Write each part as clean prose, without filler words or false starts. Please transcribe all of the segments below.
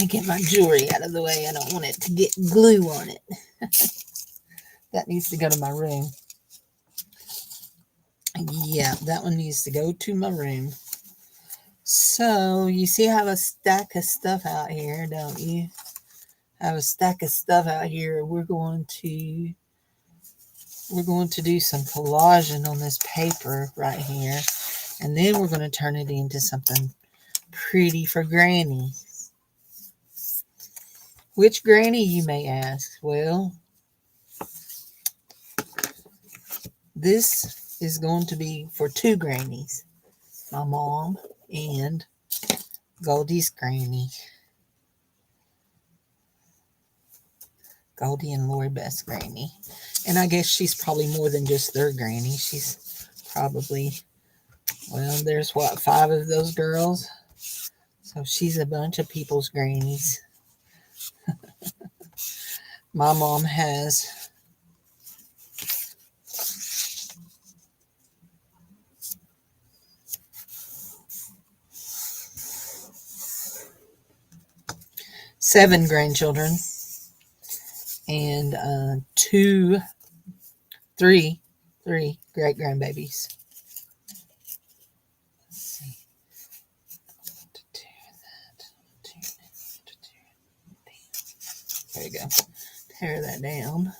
get my jewelry out of the way. I don't want it to get glue on it. That needs to go to my room. Yeah, that one needs to go to my room. So, you see I have a stack of stuff out here, don't you? I have a stack of stuff out here. We're going to do some collaging on this paper right here. And then we're going to turn it into something pretty for Granny. Which Granny, you may ask? Well, this is going to be for two Grannies. My mom and Goldie's Granny. Goldie and Lori Beth's Granny. And I guess she's probably more than just their Granny. She's probably, well, there's what, 5 of those girls? So she's a bunch of people's grannies. My mom has 7 grandchildren and 3 great grandbabies. There you go. Tear that down.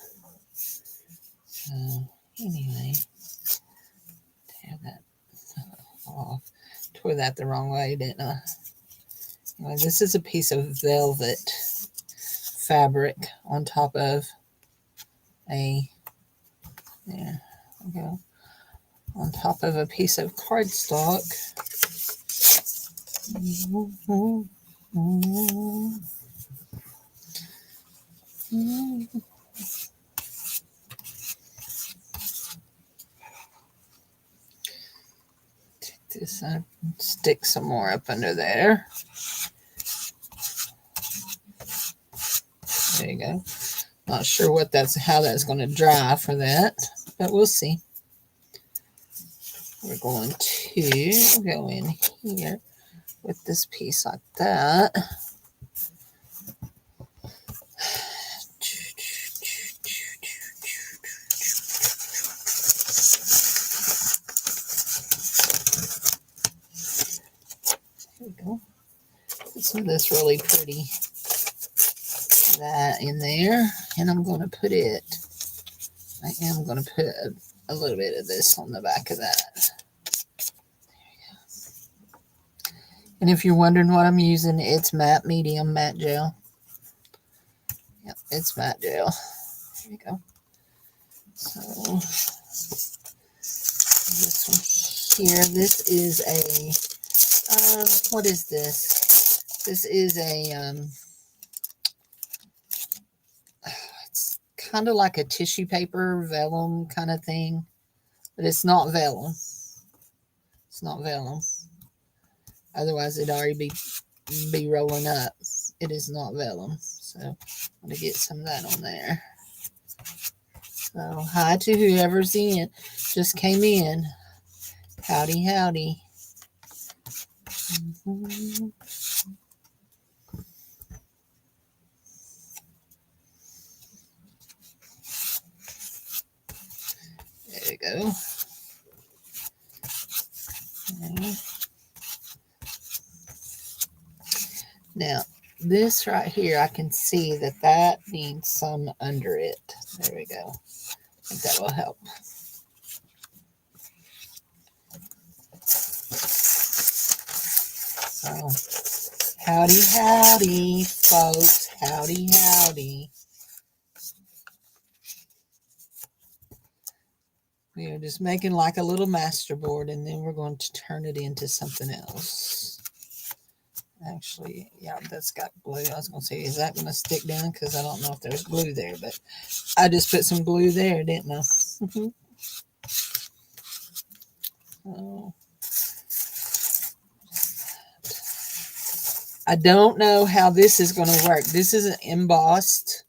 So anyway, tear that off. Tore that the wrong way, didn't I? Anyway, this is a piece of velvet fabric on top of a, there we go, on top of a piece of cardstock. Take this and stick some more up under there. There you go. Not sure how that's going to dry for that, but we'll see. We're going to go in here with this piece like that. There we go. Put some of this really pretty that in there, and I'm going to put it, I am going to put a little bit of this on the back of that. And if you're wondering what I'm using, it's matte medium matte gel. Yep, it's matte gel. There you go. So this one here, this is a, what is this? This is a, it's kind of like a tissue paper, vellum kind of thing, but it's not vellum. It's not vellum. Otherwise, it'd already be rolling up. It is not vellum. So I'm going to get some of that on there. So hi to whoever's just came in. Howdy, howdy. There you go. Okay. Now, this right here, I can see that needs some under it. There we go. I think that will help. So, howdy, howdy, folks. Howdy, howdy. We are just making like a little masterboard, and then we're going to turn it into something else. Actually, yeah, that's got glue. I was going to say, is that going to stick down? Because I don't know if there's glue there, but I just put some glue there, didn't I? Oh. I don't know how this is going to work. This is an embossed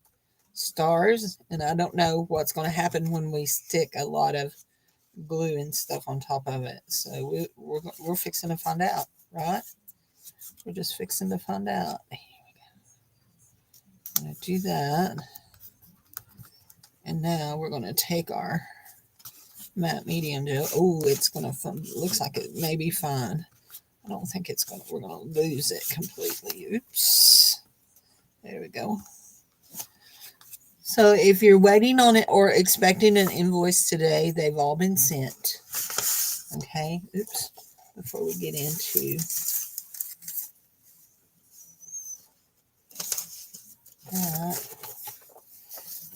stars, and I don't know what's going to happen when we stick a lot of glue and stuff on top of it. So we're fixing to find out, right? We're just fixing to find out. Here we go. do that. And now we're going to take our matte medium gel. Oh, it's going to, looks like it may be fine. I don't think it's going to, we're going to lose it completely. Oops. There we go. So if you're waiting on it or expecting an invoice today, they've all been sent. Okay. Oops. Before we get into that,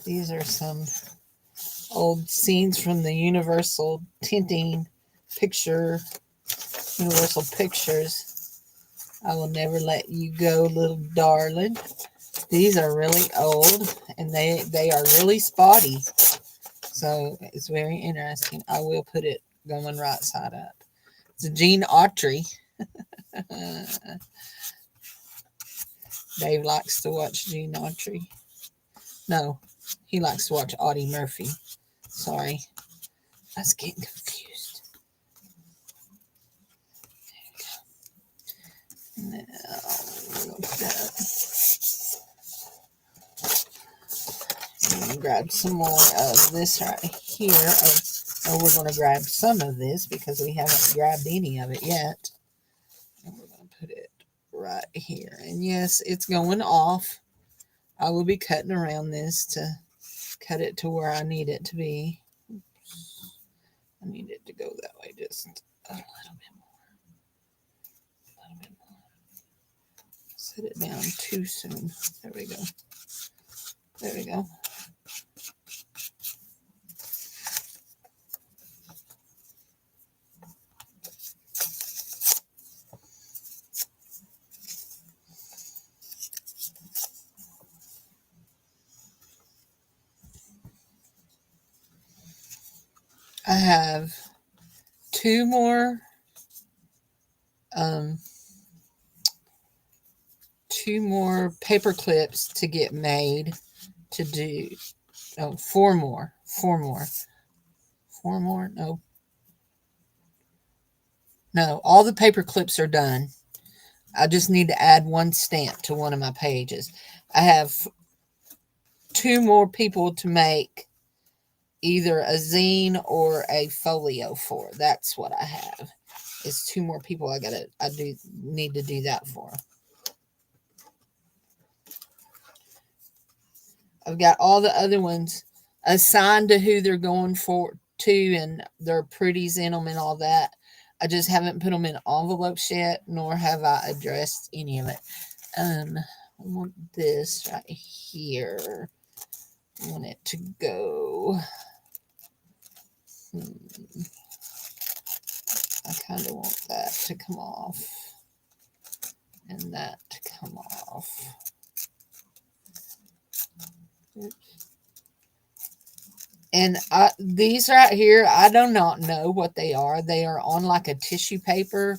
these are some old scenes from the Universal Tinting Picture, Universal Pictures. I will never let you go, little darling. These are really old, and they are really spotty. So it's very interesting. I will put it going right side up. It's a Gene Autry. Dave likes to watch Gene Autry. No, he likes to watch Audie Murphy. Sorry. I was getting confused. There we go. Now, we're going to put that. I'm going to grab some more of this right here. Or we're going to grab some of this because we haven't grabbed any of it yet. And we're going to put it right here. And yes, it's going off. I will be cutting around this to cut it to where I need it to be. Oops. I need it to go that way just a little bit more. A little bit more. Set it down too soon. There we go. There we go. I have two more paper clips to get made to do. Oh, four more. No, all the paper clips are done. I just need to add one stamp to one of my pages. I have two more people to make either a zine or a folio for. That's what I have. It's two more people I do need to do that for. I've got all the other ones assigned to who they're going for to, and their pretties in them and all that. I just haven't put them in envelopes yet, nor have I addressed any of it. I want this right here. I want it to go. I kind of want that to come off and that to come off. Oops. And these right here, I do not know what they are. They are on like a tissue paper,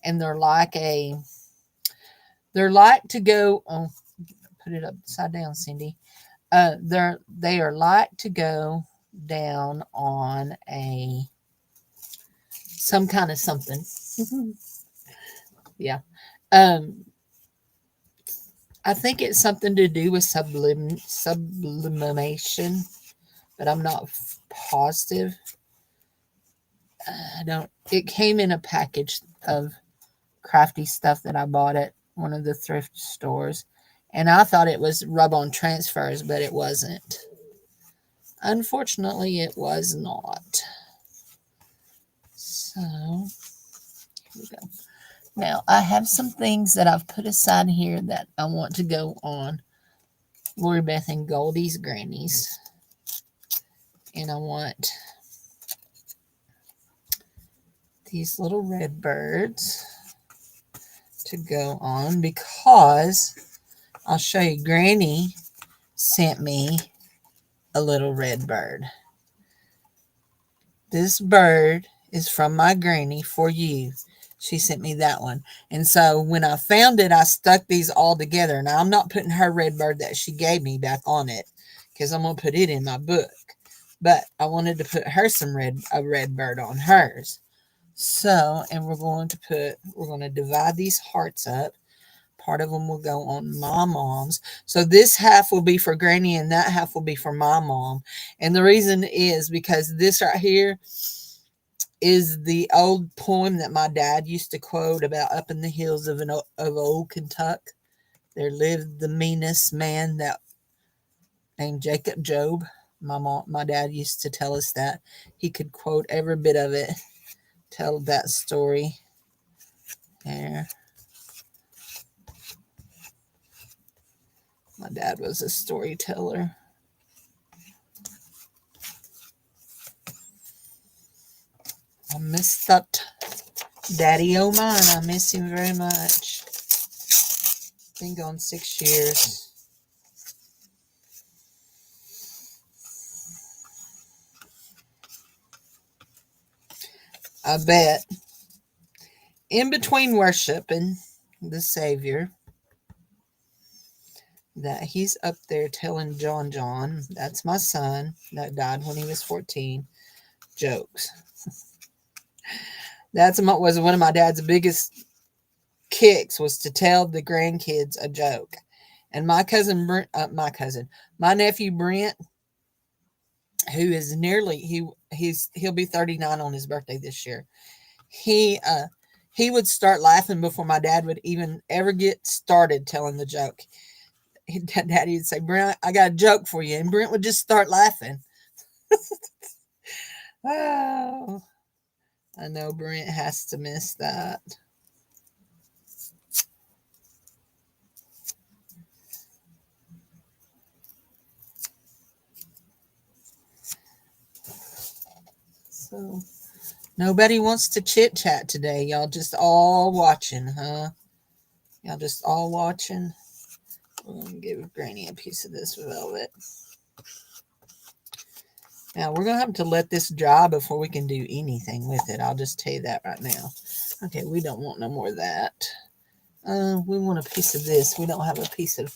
and they're like to go. Oh, put it upside down, Cindy. They are like to go down on some kind of something. Yeah. I think it's something to do with sublimation, but I'm not positive. It came in a package of crafty stuff that I bought at one of the thrift stores, and I thought it was rub-on transfers, but it wasn't. Unfortunately, it was not. So, here we go. Now, I have some things that I've put aside here that I want to go on Lori Beth and Goldie's Grannies. And I want these little red birds to go on because I'll show you. Granny sent me a little red bird. This bird is from my granny for you. She sent me that one. And so when I found it, I stuck these all together. Now, I'm not putting her red bird that she gave me back on it because I'm going to put it in my book. But I wanted to put her a red bird on hers. So, and we're going to divide these hearts up. part of them will go on my mom's. So this half will be for Granny and that half will be for my mom. And the reason is because this right here is the old poem that my dad used to quote about up in the hills of old Kentucky. There lived the meanest man that named Jacob Job. My dad used to tell us that. He could quote every bit of it, tell that story. There. My dad was a storyteller. I miss that daddy o' mine. I miss him very much. Been gone 6 years. I bet in between worshiping the Savior that he's up there telling John, that's my son that died when he was 14, jokes. That's was one of my dad's biggest kicks, was to tell the grandkids a joke. And my nephew Brent, who is he'll be 39 on his birthday this year. He would start laughing before my dad would even ever get started telling the joke. Daddy would say, "Brent, I got a joke for you," and Brent would just start laughing. Oh, I know Brent has to miss that. So nobody wants to chit chat today. Y'all just all watching, huh? Y'all just all watching. We're gonna give Granny a piece of this velvet. Now we're gonna have to let this dry before we can do anything with it. I'll just tell you that right now. Okay, we don't want no more of that. We want a piece of this. We don't have a piece of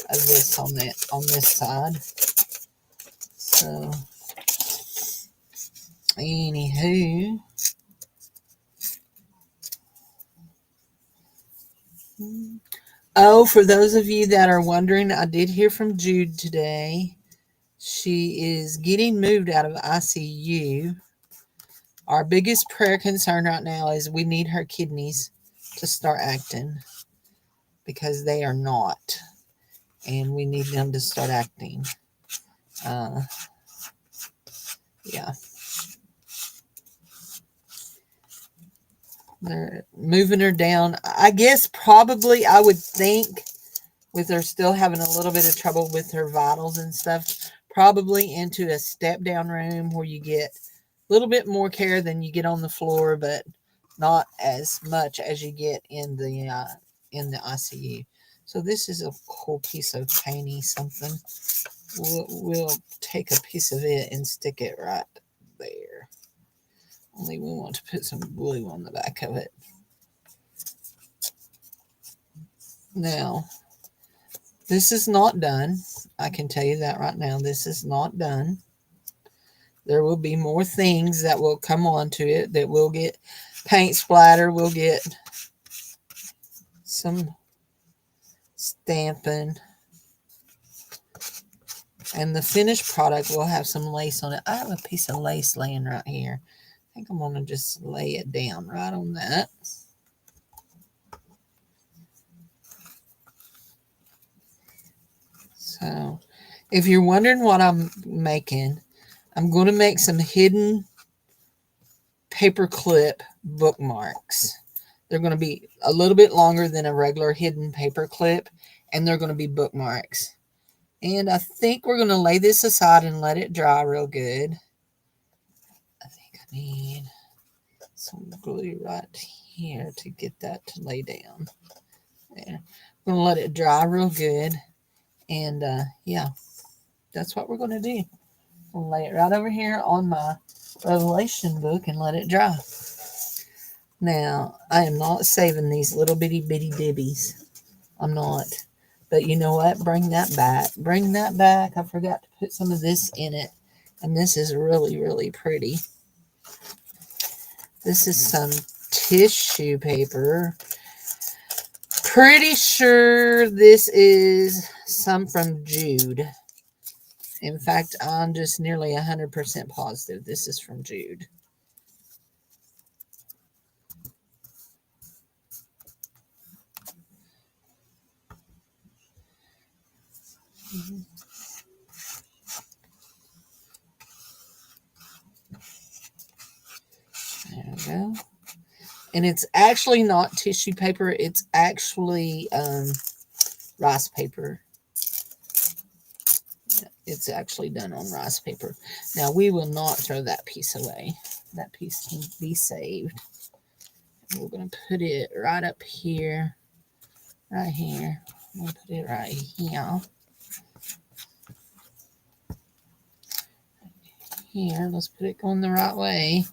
this on this side. So, anywho. Oh, for those of you that are wondering, I did hear from Jude today. She is getting moved out of ICU. Our biggest prayer concern right now is we need her kidneys to start acting, because they are not. And we need them to start acting. Yeah. They're moving her down. I guess probably, I would think, with her still having a little bit of trouble with her vitals and stuff, probably into a step down room where you get a little bit more care than you get on the floor, but not as much as you get in the ICU. So this is a cool piece of painty something. We'll take a piece of it and stick it right there. Only we want to put some glue on the back of it. Now, this is not done. I can tell you that right now. This is not done. There will be more things that will come onto it, that will get paint splatter. We'll get some stamping. And the finished product will have some lace on it. I have a piece of lace laying right here. I think I'm going to just lay it down right on that. So, if you're wondering what I'm making, I'm going to make some hidden paperclip bookmarks. They're going to be a little bit longer than a regular hidden paperclip, and they're going to be bookmarks. And I think we're going to lay this aside and let it dry real good. I think I need some glue right here to get that to lay down. There. I'm going to let it dry real good. And yeah, that's what we're going to do. I'll lay it right over here on my Revelation book and let it dry. Now, I am not saving these little bitty dibbies. I'm not. But you know what? Bring that back. Bring that back. I forgot to put some of this in it. And this is really, really pretty. This is some tissue paper. pretty sure this is some from Jude. In fact, I'm just nearly 100% positive this is from Jude. There we go. And it's actually not tissue paper. It's actually rice paper. It's actually done on rice paper. Now, we will not throw that piece away. That piece can be saved. We're going to put it right up here. Right here. We'll put it right here. Here, let's put it going the right way.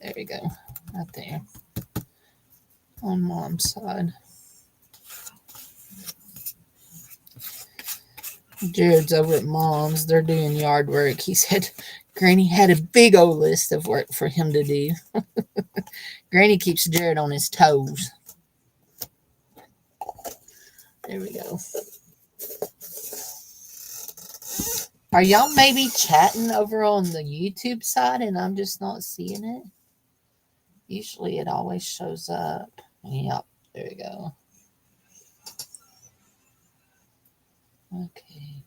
There we go. Right there. On Mom's side. Jared's over at Mom's. They're doing yard work. He said Granny had a big old list of work for him to do. Granny keeps Jared on his toes. There we go. Are y'all maybe chatting over on the YouTube side and I'm just not seeing it? Usually it always shows up. Yep, there we go. Okay.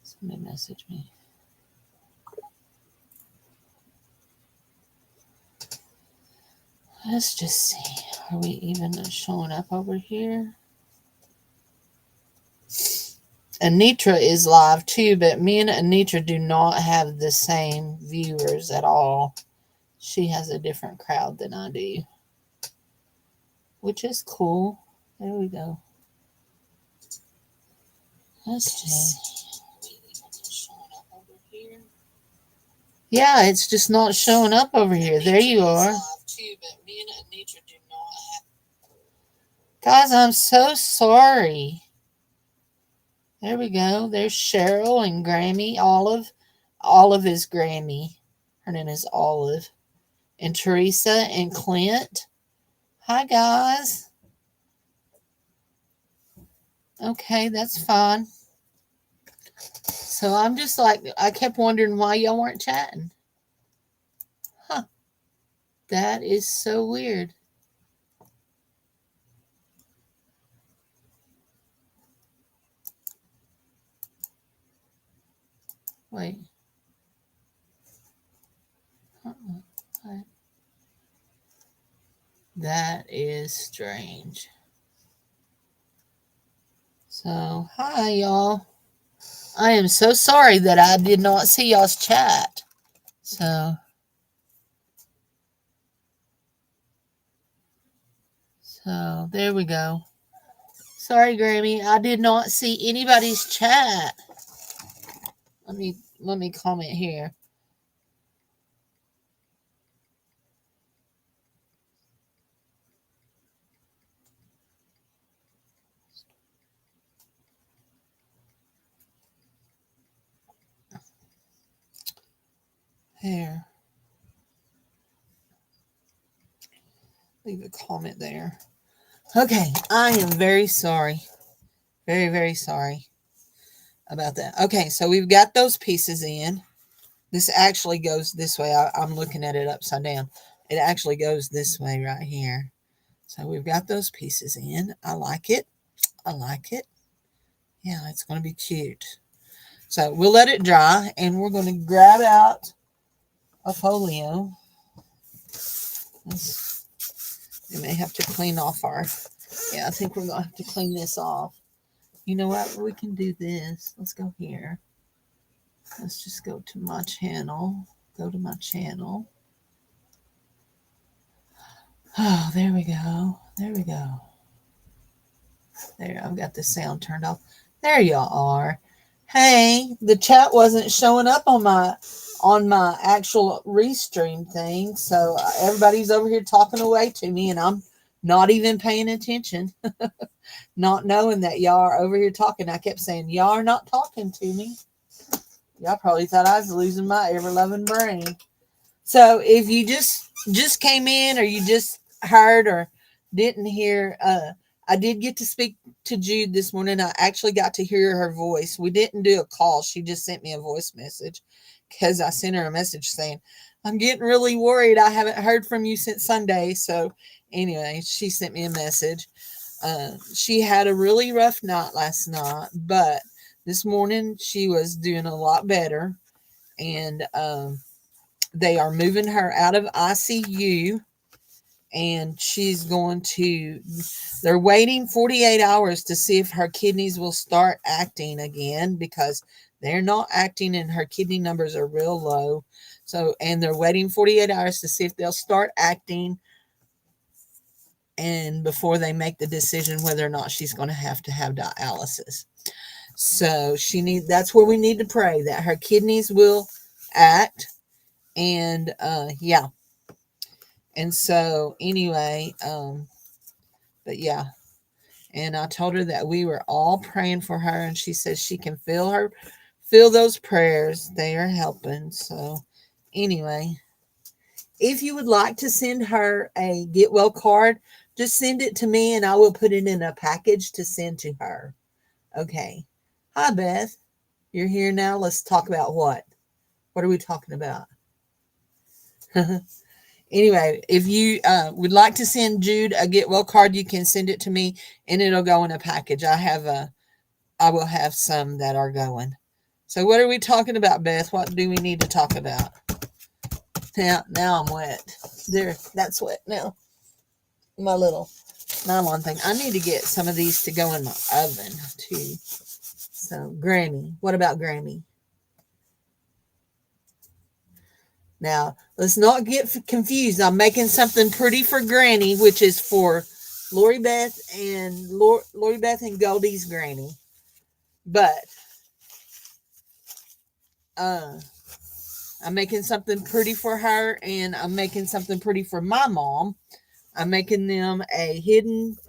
Somebody message me. Let's just see. Are we even showing up over here? Anitra is live too, but me and Anitra do not have the same viewers at all. She has a different crowd than I do, which is cool. There we go. Let's see. Yeah, it's just not showing up over here. There you are. Guys, I'm so sorry. There we go. There's Cheryl and Grammy. Olive. Olive is Grammy. Her name is Olive. And Teresa and Clint. Hi, guys. Okay, that's fine. So I'm just like, I kept wondering why y'all weren't chatting. Huh. That is so weird. Wait. What? That is strange. So, hi, y'all. I am so sorry that I did not see y'all's chat. So there we go. Sorry, Grammy. I did not see anybody's chat. Let me comment here. There. Leave a comment there. Okay, I am very sorry. Very, very sorry about that. Okay, so we've got those pieces in. This actually goes this way. I'm looking at it upside down. It actually goes this way right here. So we've got those pieces in. I like it. I like it. Yeah, it's going to be cute. So we'll let it dry, and we're going to grab out a folio. We may have to clean off our... Yeah, I think we're going to have to clean this off. You know what? We can do this. Let's go here. Let's just go to my channel. Go to my channel. Oh, there we go. There we go. There, I've got the sound turned off. There y'all are. Hey, the chat wasn't showing up on my actual restream thing, so everybody's over here talking away to me, and I'm not even paying attention, not knowing that y'all are over here talking. I kept saying, y'all are not talking to me. Y'all probably thought I was losing my ever-loving brain. So if you just came in, or you just heard or didn't hear I did get to speak to Jude this morning. I actually got to hear her voice. We didn't do a call. She just sent me a voice message because I sent her a message saying, I'm getting really worried. I haven't heard from you since Sunday. So, anyway, she sent me a message. She had a really rough night last night, but this morning she was doing a lot better. And they are moving her out of ICU, and she's going to, they're waiting 48 hours to see if her kidneys will start acting again, because they're not acting and her kidney numbers are real low. So, and they're waiting 48 hours to see if they'll start acting, and before they make the decision whether or not she's going to have dialysis. So that's where we need to pray that her kidneys will act. And yeah. And so anyway, but yeah. And I told her that we were all praying for her, and she says she can feel those prayers. They are helping. So anyway, if you would like to send her a get well card, just send it to me and I will put it in a package to send to her. Okay. Hi, Beth. You're here now. Let's talk about what? What are we talking about? Anyway, if you would like to send Jude a get well card, you can send it to me and it'll go in a package. I will have some that are going. So what are we talking about, Beth? What do we need to talk about? Now I'm wet. There, that's wet now. My little nylon thing. I need to get some of these to go in my oven too. So Grammy. What about Grammy? Now, let's not get confused. I'm making something pretty for Granny, which is for Lori Beth and Goldie's Granny. But I'm making something pretty for her, and I'm making something pretty for my mom. I'm making them a hidden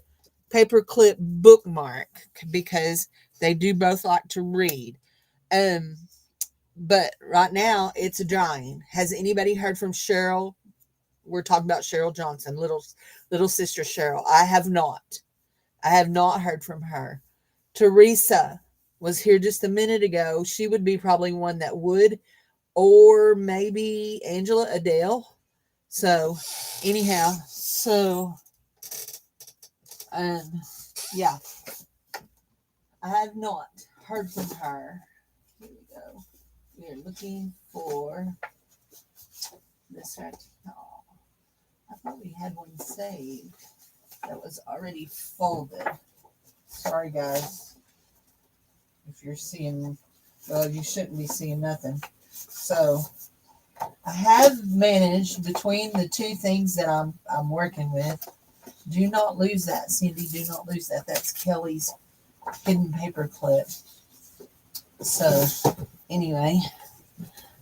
paperclip bookmark because they do both like to read. But right now it's drying. Has anybody heard from Cheryl? We're talking about Cheryl Johnson, little sister Cheryl. I have not heard from her. Teresa was here just a minute ago. She would be probably one that would, or maybe Angela Adele. So anyhow, yeah, I have not heard from her. Here we go. We're looking for this right. Oh, I thought we had one saved that was already folded. Sorry, guys. If you're seeing, well, you shouldn't be seeing nothing. So I have managed between the two things that I'm working with. Do not lose that, Cindy. Do not lose that. That's Kelly's hidden paper clip. So anyway,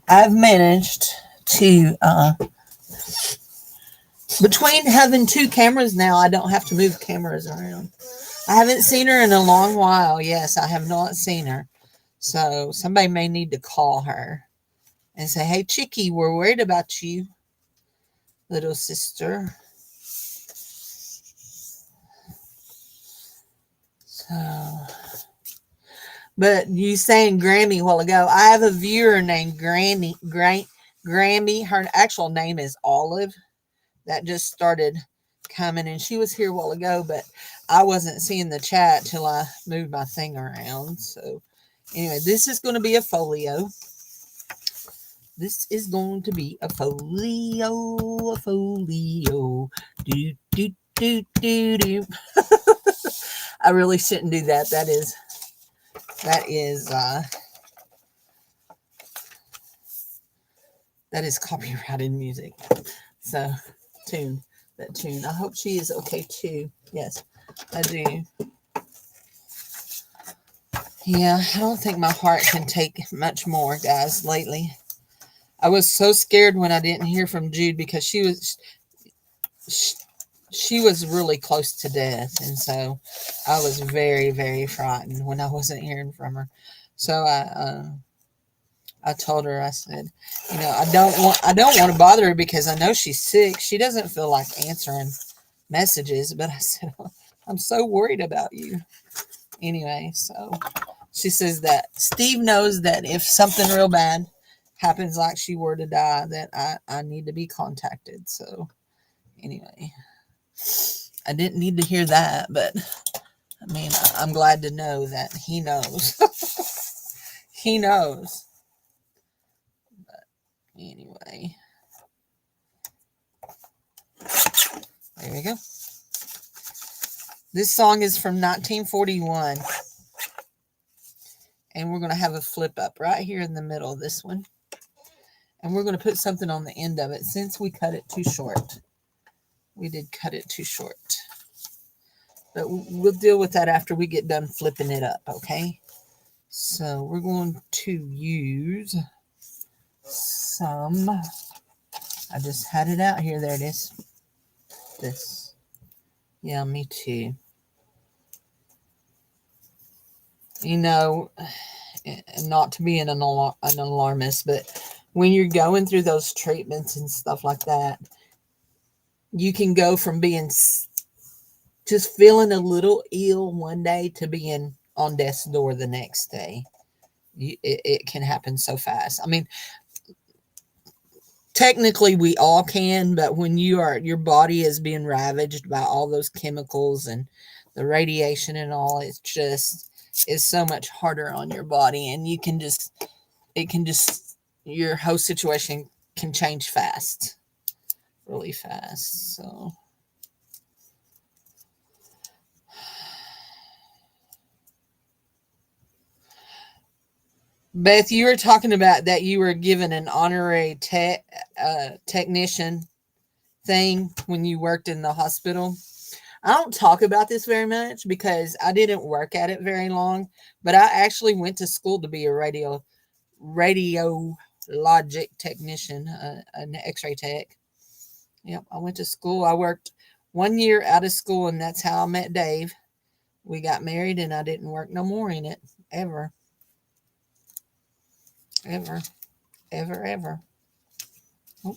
I've managed to between having two cameras now, I don't have to move cameras around. I haven't seen her in a long while. Yes, I have not seen her. So somebody may need to call her and say, hey, Chickie, we're worried about you, little sister. So, but you saying Grammy a while ago. I have a viewer named Grammy. Her actual name is Olive. That just started coming, and she was here a while ago, but I wasn't seeing the chat till I moved my thing around. So anyway, this is going to be a folio. This is going to be a folio, Do, do, do, do, do. I really shouldn't do that. That is copyrighted music. So, that tune. I hope she is okay too. Yes, I do. Yeah, I don't think my heart can take much more, guys, lately. I was so scared when I didn't hear from Jude because she was really close to death. And so I was very, very frightened when I wasn't hearing from her. So I told her, I said, I don't want to bother her because I know she's sick. She doesn't feel like answering messages, but I said, I'm so worried about you. Anyway, so she says that Steve knows that if something real bad happens, like she were to die, that I need to be contacted. So anyway, I didn't need to hear that, but I mean, I'm glad to know that he knows. He knows. But anyway, there you go. This song is from 1941. And we're going to have a flip up right here in the middle of this one. And we're going to put something on the end of it since we cut it too short. We did cut it too short. But we'll deal with that after we get done flipping it up, okay? So we're going to use some... I just had it out here. There it is. This. Yeah, me too. You know, not to be an alarmist, but when you're going through those treatments and stuff like that, you can go from being just feeling a little ill one day to being on death's door the next day. It can happen so fast. I mean, technically we all can, but when your body is being ravaged by all those chemicals and the radiation and all, it's just is so much harder on your body, and your whole situation can change fast, really fast. So Beth, you were talking about that you were given an honorary technician thing when you worked in the hospital. I don't talk about this very much because I didn't work at it very long, but I actually went to school to be a radiologic technician, an X-ray tech. Yep, I went to school. I worked 1 year out of school, and that's how I met Dave. We got married, and I didn't work no more in it ever, ever, ever, ever. Oh.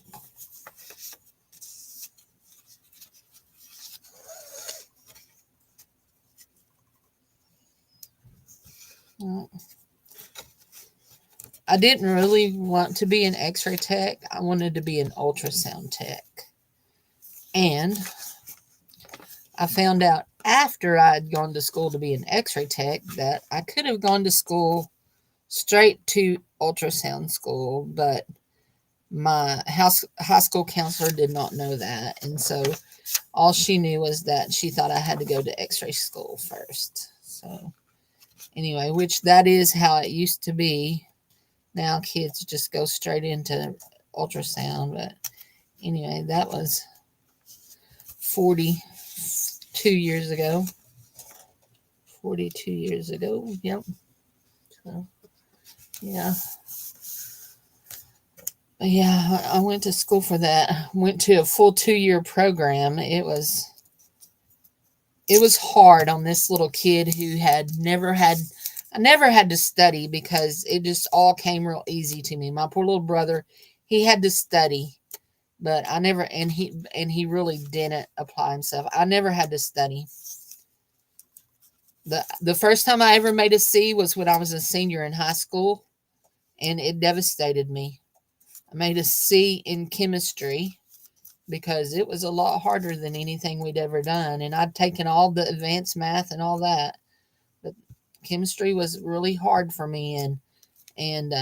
I didn't really want to be an X-ray tech. I wanted to be an ultrasound tech. And I found out after I had gone to school to be an X-ray tech that I could have gone to school straight to ultrasound school, but my high school counselor did not know that. And so all she knew was that she thought I had to go to X-ray school first. So anyway, which that is how it used to be. Now kids just go straight into ultrasound. But anyway, that was 42 years ago. 42 years ago. Yep. So, yeah. Yeah, I went to school for that. Went to a full 2-year program. It was hard on this little kid who I never had to study because it just all came real easy to me. My poor little brother, he had to study, but I never, and he really didn't apply himself. I never had to study. The first time I ever made a C was when I was a senior in high school, and it devastated me. I made a C in chemistry because it was a lot harder than anything we'd ever done, and I'd taken all the advanced math and all that. Chemistry was really hard for me, and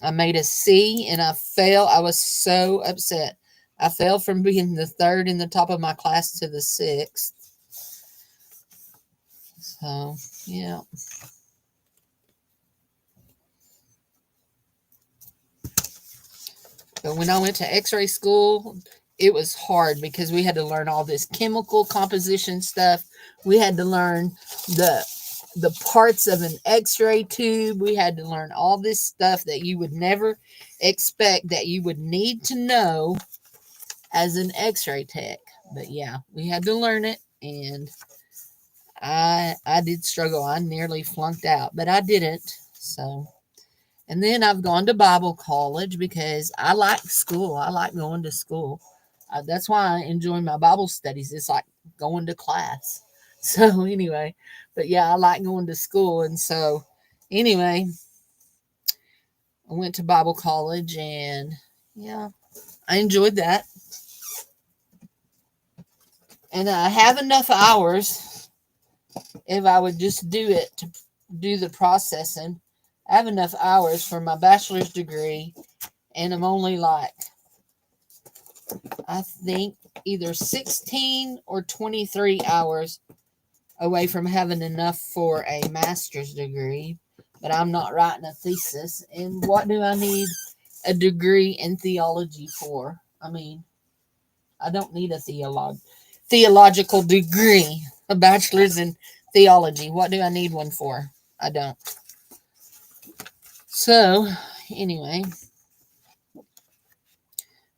I made a C and I failed. I was so upset. I fell from being the third in the top of my class to the sixth. So yeah. But when I went to X-ray school, it was hard because we had to learn all this chemical composition stuff. We had to learn the parts of an X-ray tube. We had to learn all this stuff that you would never expect that you would need to know as an X-ray tech. But yeah, we had to learn it, and I did struggle. I nearly flunked out, but I didn't. So, and then I've gone to Bible college because I like school. I like going to school. That's why I enjoy my Bible studies. It's like going to class. So anyway, but yeah, I like going to school. And so anyway, I went to Bible college and yeah, I enjoyed that. And I have enough hours if I would just do it to do the processing. I have enough hours for my bachelor's degree, and I'm only like, I think, either 16 or 23 hours away from having enough for a master's degree. But I'm not writing a thesis. And what do I need a degree in theology for? I mean, I don't need a theological degree, a bachelor's in theology. What do I need one for? I don't. So, anyway,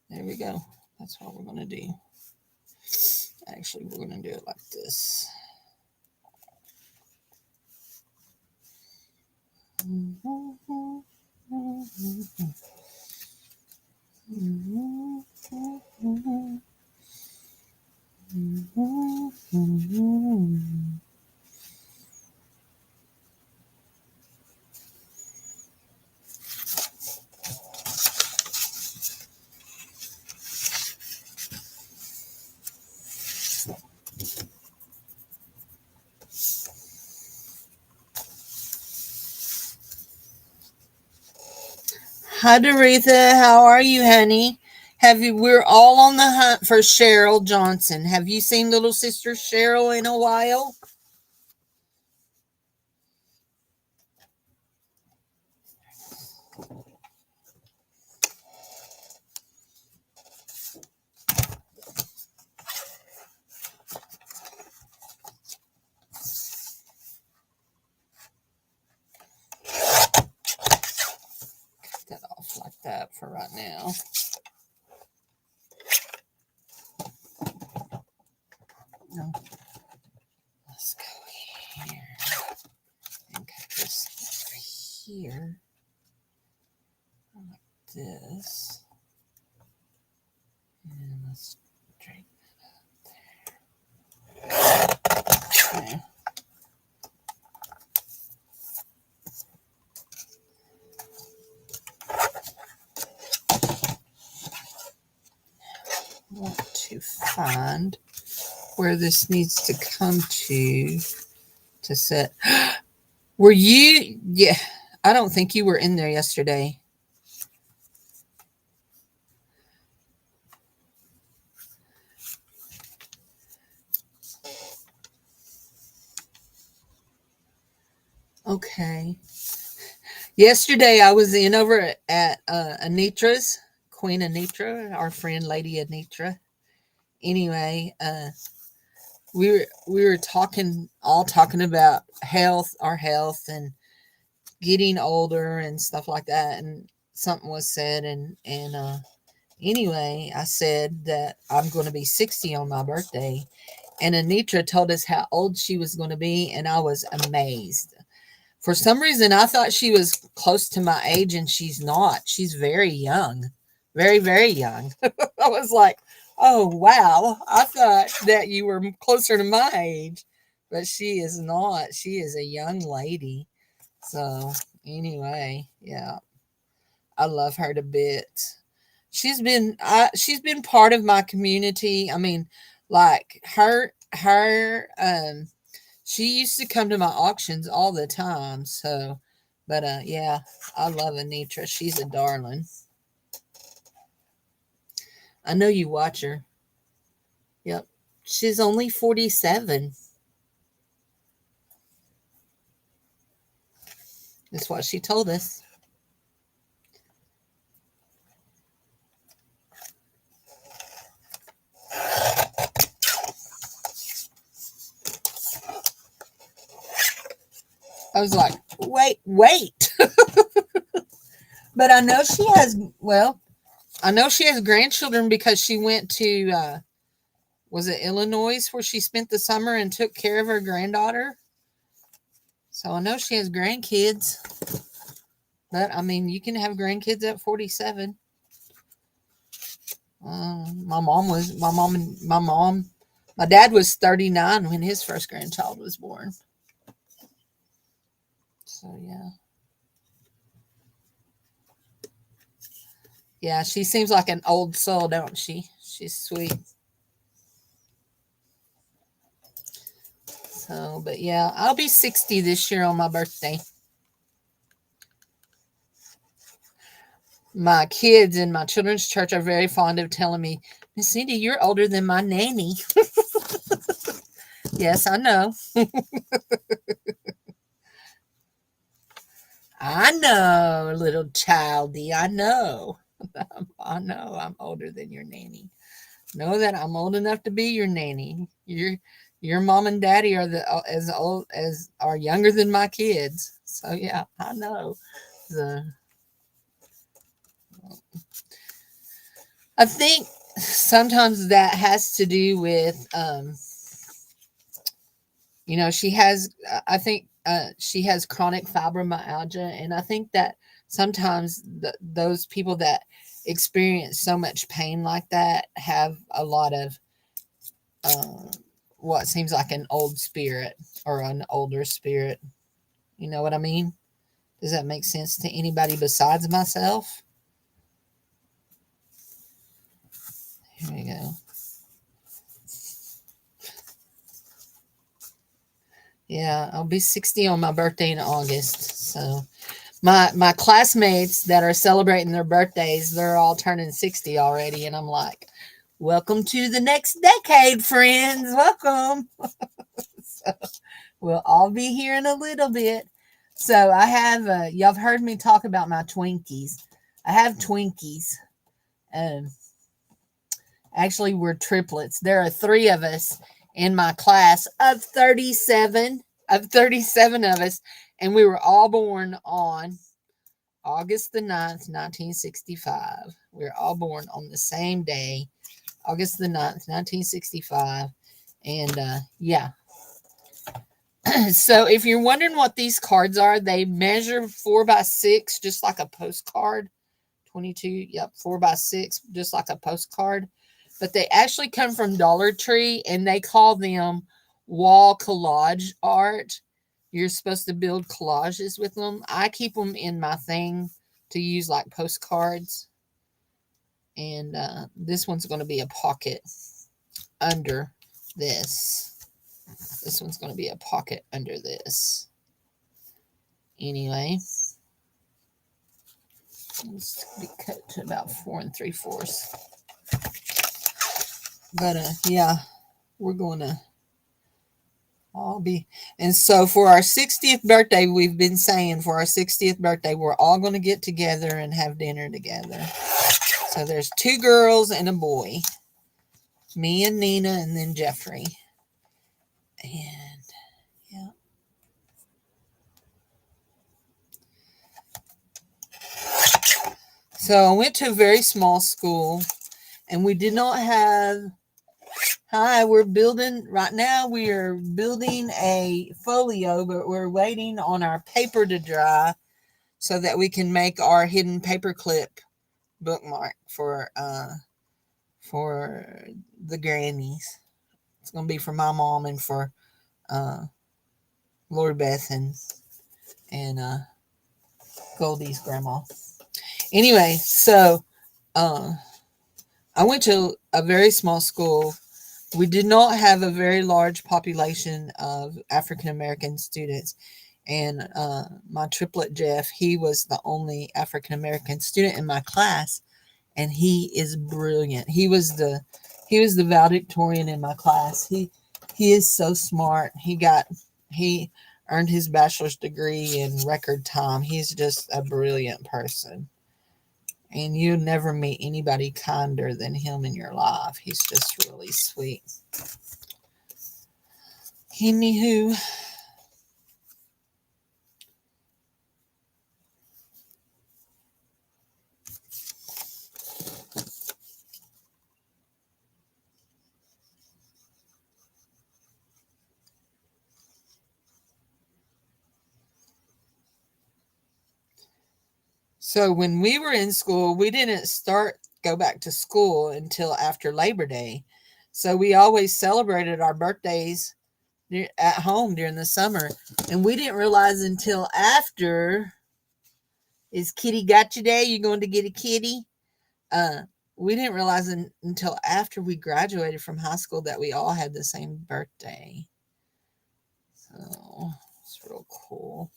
there we go. That's what we're going to do. Actually, we're going to do it like this. Hi, Doretha. How are you, honey? Have you? We're all on the hunt for Cheryl Johnson. Have you seen little sister Cheryl in a while? Cut that off like that for right now. No. Let's go here and cut this here like this. And let's straighten it up there. Okay. I want to find where this needs to come to set. Were you? Yeah, I don't think you were in there yesterday. Okay. Yesterday I was in over at Anitra's, Queen Anitra, our friend Lady Anitra. Anyway, we were talking about health, our health, and getting older and stuff like that. And something was said, and anyway, I said that I'm going to be 60 on my birthday, and Anitra told us how old she was going to be, and I was amazed. For some reason, I thought she was close to my age, and she's not. She's very young, very, very young. I was like, oh, wow. I thought that you were closer to my age, but she is not. She is a young lady. So, anyway, yeah, I love her to bits. She's been part of my community. I mean, like her she used to come to my auctions all the time. So, but yeah, I love Anitra. She's a darling. I know you watch her. Yep. She's only 47. That's what she told us. I was like, wait. But I know she has, well, I know she has grandchildren because she went to, was it Illinois where she spent the summer and took care of her granddaughter? So I know she has grandkids. But I mean, you can have grandkids at 47. My mom My dad was 39 when his first grandchild was born. So, yeah. Yeah, she seems like an old soul, don't she? She's sweet. So, but yeah, I'll be 60 this year on my birthday. My kids in my children's church are very fond of telling me, Miss Cindy, you're older than my nanny. Yes, I know. I know, little childy. I know. I know I'm older than your nanny. Know that I'm old enough to be your nanny. Your mom and daddy are the as old as are younger than my kids. So yeah, I know. The I think sometimes that has to do with she has I think she has chronic fibromyalgia, and I think that sometimes those people that experience so much pain like that have a lot of uh, what seems like an old spirit or an older spirit. You know what I mean? Does that make sense to anybody besides myself? Here we go. Yeah, I'll be 60 on my birthday in August. So my classmates that are celebrating their birthdays, they're all turning 60 already, and I'm like, welcome to the next decade, friends. Welcome. So we'll all be here in a little bit. So I have y'all have heard me talk about my Twinkies. I have Twinkies. Um, Actually, we're triplets. There are three of us in my class of 37, of us, and we were all born on August the 9th, 1965. We were all born on the same day, August the 9th, 1965. And yeah. So if you're wondering what these cards are, they measure 4 by 6, just like a postcard. 22, yep, 4 by 6, just like a postcard. But they actually come from Dollar Tree, and they call them wall collage art. You're supposed to build collages with them. I keep them in my thing to use like postcards. And this one's going to be a pocket under this. This one's going to be a pocket under this. Anyway, let's be cut to about 4 3/4. But yeah, we're going to all be. And so for our 60th birthday, we've been saying for our 60th birthday, we're all going to get together and have dinner together. So there's 2 girls and a boy. Me and Nina, and then Jeffrey. And yeah. So I went to a very small school, and we did not have. Hi, we're building right now. We are building a folio, but we're waiting on our paper to dry so that we can make our hidden paperclip bookmark for the grannies. It's gonna be for my mom and for uh, Lord Beth and Goldie's grandma. Anyway, so uh, I went to a very small school. We did not have a very large population of African American students. And my triplet Jeff, he was the only African American student in my class, and he is brilliant. He was the valedictorian in my class. He is so smart. He earned his bachelor's degree in record time. He's just a brilliant person. And you'll never meet anybody kinder than him in your life. He's just really sweet. Anywho, so when we were in school, we didn't go back to school until after Labor Day. So we always celebrated our birthdays at home during the summer. And we didn't realize until after, is Kitty got you day? You going to get a kitty? Uh, we didn't realize until after we graduated from high school that we all had the same birthday. So it's real cool.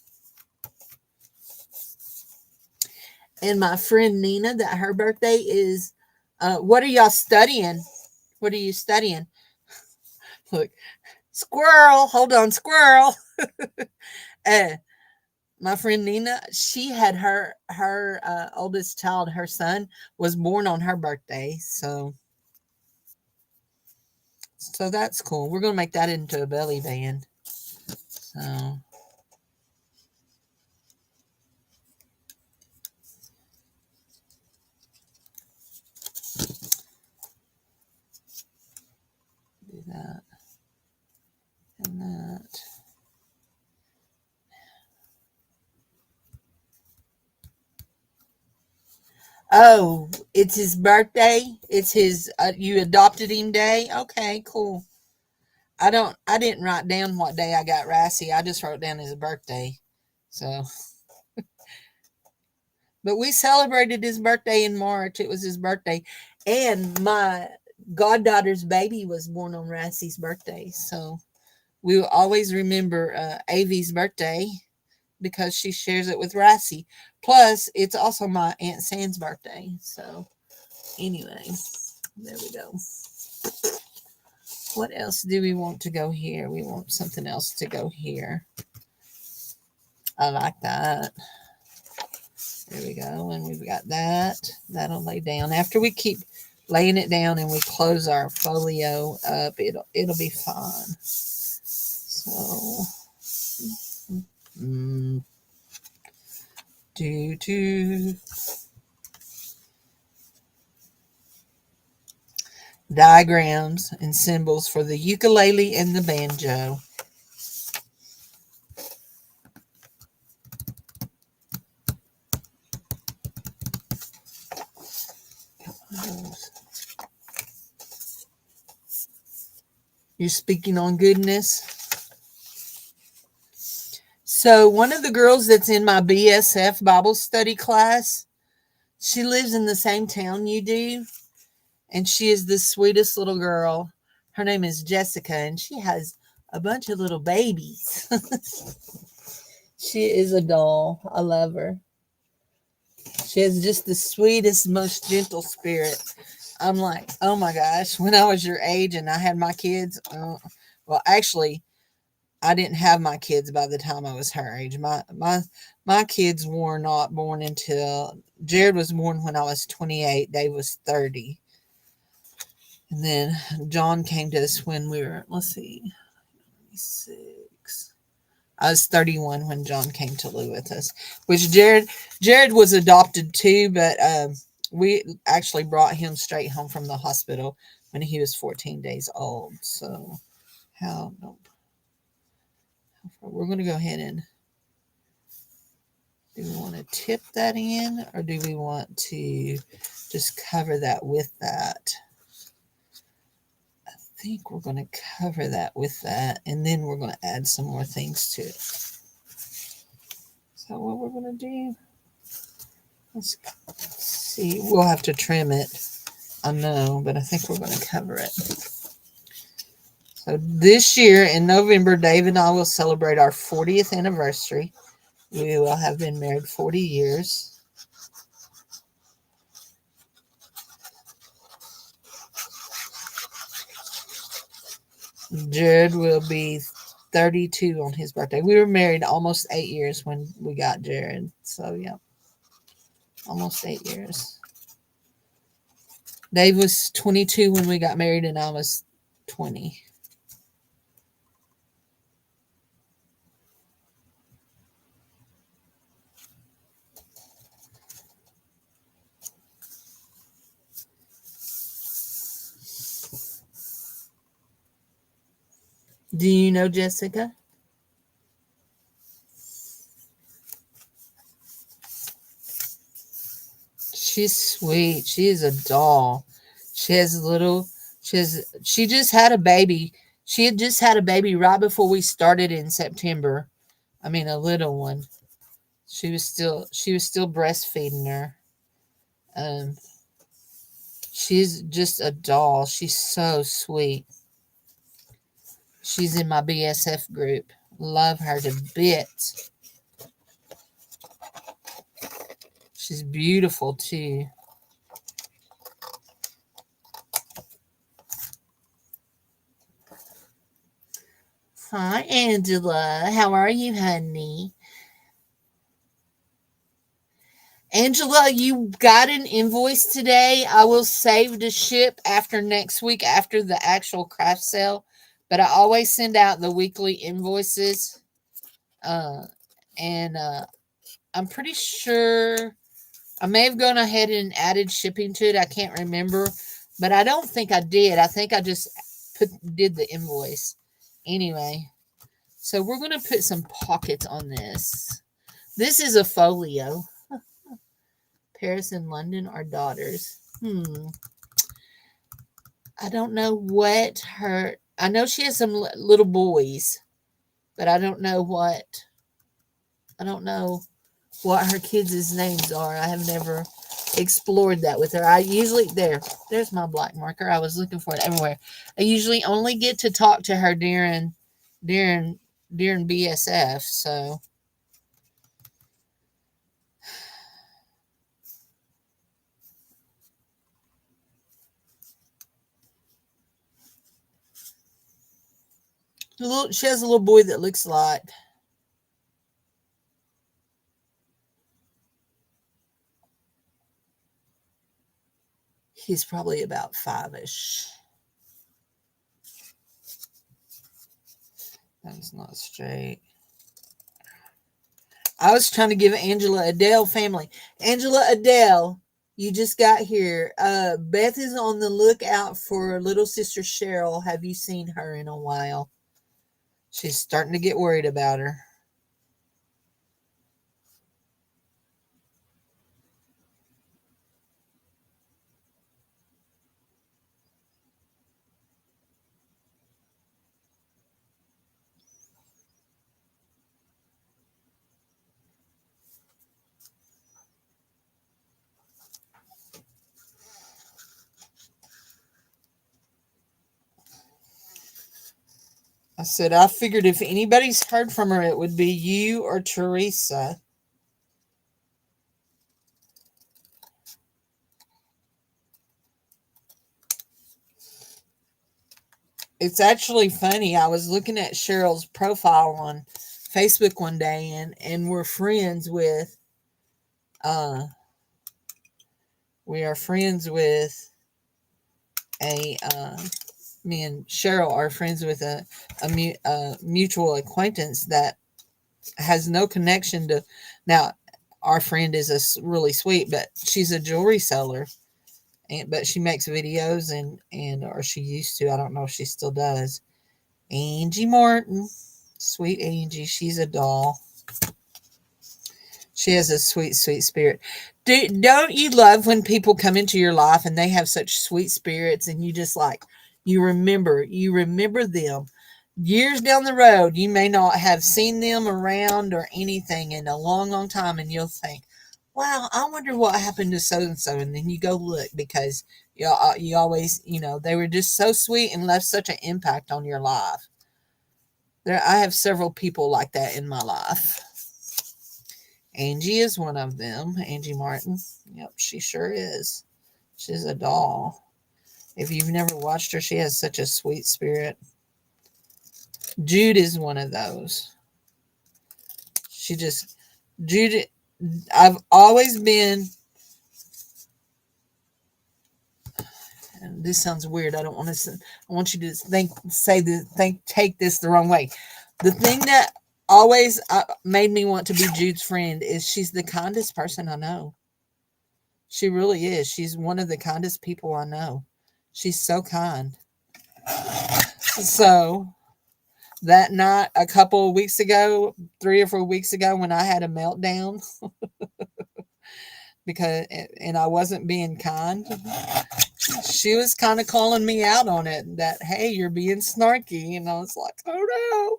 And my friend Nina, that her birthday is, what are y'all studying? What are you studying? Look, squirrel. Hold on, squirrel. uh, my friend Nina, she had her oldest child, her son, was born on her birthday. So that's cool. We're gonna make that into a belly band. So do that and that. Oh, it's his birthday. It's his you adopted him day. Okay, cool. I didn't write down what day I got Rassy. I just wrote down his birthday. So, but we celebrated his birthday in March. It was his birthday, and my goddaughter's baby was born on Rassy's birthday. So we will always remember Avi's birthday because she shares it with Rassy. Plus, it's also my Aunt San's birthday. So anyway, there we go. What else do we want to go here? We want something else to go here. I like that. There we go. And we've got that. That'll lay down. After we keep laying it down and we close our folio up, it'll be fine. So diagrams and symbols for the ukulele and the banjo. You're speaking on goodness. So one of the girls that's in my BSF Bible study class, she lives in the same town you do, and she is the sweetest little girl. Her name is Jessica, and she has a bunch of little babies. She is a doll. I love her. She has just the sweetest, most gentle spirit. I'm like, oh my gosh, when I was your age and I had my kids, well, actually, I didn't have my kids by the time I was her age. My kids were not born until Jared was born when I was 28. Dave was 30. And then John came to us when we were, let's see, 6. I was 31 when John came to live with us, which Jared was adopted too, but we actually brought him straight home from the hospital when he was 14 days old. So nope. We're going to go ahead and, do we want to tip that in or do we want to just cover that with that? I think we're going to cover that with that and then we're going to add some more things to it. So what we're going to do, let's see, we'll have to trim it. I know, but I think we're going to cover it. So this year in November, Dave and I will celebrate our 40th anniversary. We will have been married 40 years. Jared will be 32 on his birthday. We were married almost 8 years when we got Jared. So, yeah, almost 8 years. Dave was 22 when we got married, and I was 20. Do you know Jessica? She's sweet. She is a doll. She She just had a baby. She had just had a baby right before we started in September. I mean, a little one. She was still breastfeeding her. Um, she's just a doll. She's so sweet. She's in my BSF group. Love her to bits. She's beautiful too. Hi, Angela. How are you, honey? Angela, you got an invoice today. I will save to ship after next week, after the actual craft sale. But I always send out the weekly invoices. Uh, and I'm pretty sure I may have gone ahead and added shipping to it. I can't remember. But I don't think I did. I think I just did the invoice. Anyway, so we're going to put some pockets on this. This is a folio. Paris and London are daughters. I don't know what her. I know she has some little boys, but I don't know what. I don't know what her kids' names are. I have never explored that with her. I usually there's my black marker. I was looking for it everywhere. I usually only get to talk to her during during BSF. So she has a little boy that looks like. He's probably about 5-ish. That's not straight. I was trying to give Angela Adele family. Angela Adele, you just got here. Beth is on the lookout for little sister Cheryl. Have you seen her in a while? She's starting to get worried about her. I said, I figured if anybody's heard from her, it would be you or Teresa. It's actually funny. I was looking at Cheryl's profile on Facebook one day, and uh, we are friends with a, me and Cheryl are friends with a mutual acquaintance that has no connection to, now, our friend is really sweet, but she's a jewelry seller. But she makes videos and or she used to. I don't know if she still does. Angie Martin, sweet Angie, she's a doll. She has a sweet, sweet spirit. Don't you love when people come into your life and they have such sweet spirits and you just like you remember them years down the road. You may not have seen them around or anything in a long, long time, and you'll think, "Wow, I wonder what happened to so and so," and then you go look because you always they were just so sweet and left such an impact on your life. I have several people like that in my life. Angie is one of them. Angie Martin. Yep, she sure is. She's a doll. If you've never watched her, she has such a sweet spirit. Jude is one of those. She just, Jude, I've always been, and this sounds weird. I don't want to, I want you to take this the wrong way. The thing that always made me want to be Jude's friend is she's the kindest person I know. She really is. She's one of the kindest people I know. She's so kind. So that night, a couple of weeks ago, 3 or 4 weeks ago, when I had a meltdown because and I wasn't being kind, She was kind of calling me out on it that, hey, you're being snarky. And I was like, oh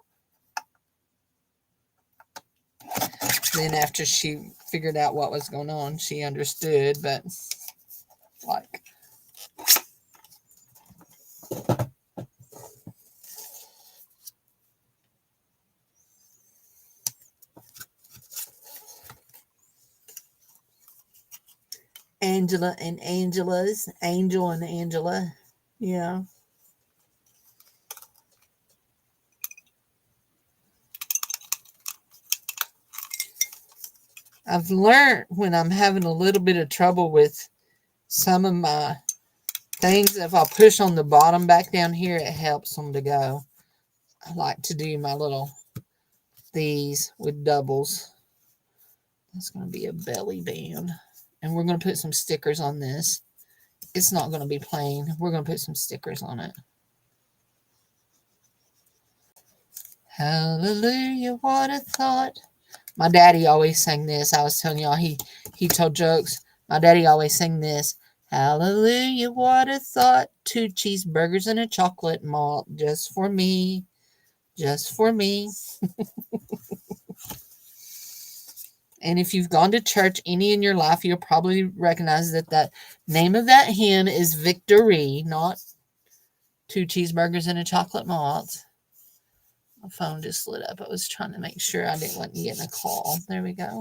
no. Then after she figured out what was going on, she understood. But like, Angela and Angela's, Angel and Angela. Yeah. I've learned when I'm having a little bit of trouble with some of my things, if I push on the bottom back down here, it helps them to go. I like to do my little, these with doubles. That's going to be a belly band. And we're going to put some stickers on this. It's not going to be plain. We're going to put some stickers on it. Hallelujah, what a thought. My daddy always sang this. I was telling y'all, he told jokes. My daddy always sang this. Hallelujah, what a thought. 2 cheeseburgers and a chocolate malt just for me. Just for me. And if you've gone to church any in your life, you'll probably recognize that the name of that hymn is Victory, not 2 cheeseburgers and a chocolate malt. My phone just lit up. I was trying to make sure I didn't want you getting a call. There we go. There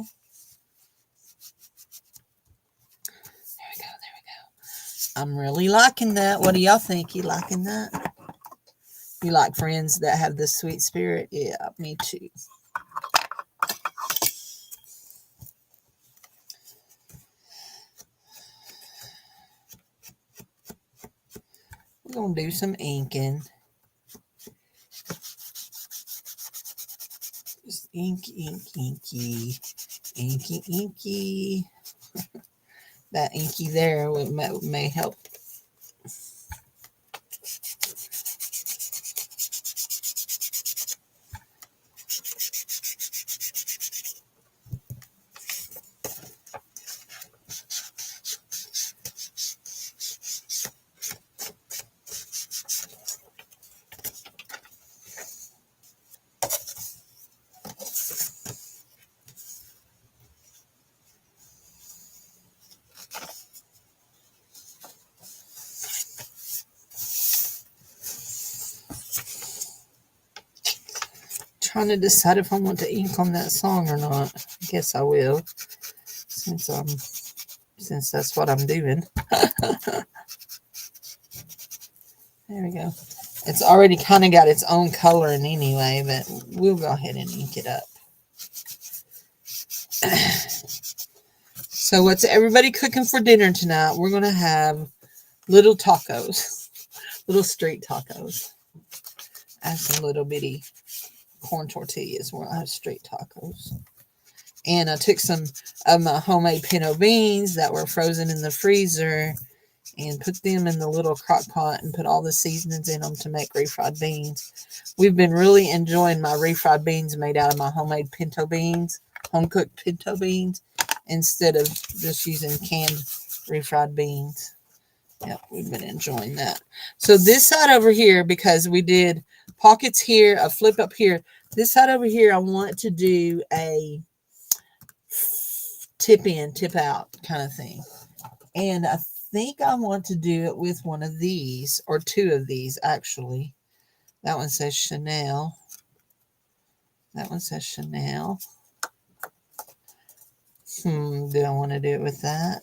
we go. There we go. I'm really liking that. What do y'all think? You liking that? You like friends that have this sweet spirit? Yeah, me too. We're going to do some inking. Just ink, ink, inky. Inky, inky. That inky there may help. Trying to decide if I want to ink on that song or not. I guess I will, since that's what I'm doing. There we go. It's already kind of got its own coloring anyway, but we'll go ahead and ink it up. So what's everybody cooking for dinner tonight? We're going to have little tacos, little street tacos. I have some little bitty corn tortillas. We'll have street tacos. And I took some of my homemade pinto beans that were frozen in the freezer and put them in the little crock pot and put all the seasonings in them to make refried beans. We've been really enjoying my refried beans made out of my homemade pinto beans, home-cooked pinto beans, instead of just using canned refried beans. Yep, we've been enjoying that. So this side over here, because we did pockets here, a flip up here, this side over here, I want to do a tip in, tip out kind of thing. And I think I want to do it with one of these, or 2 of these, actually. That one says Chanel. That one says Chanel. Do I want to do it with that?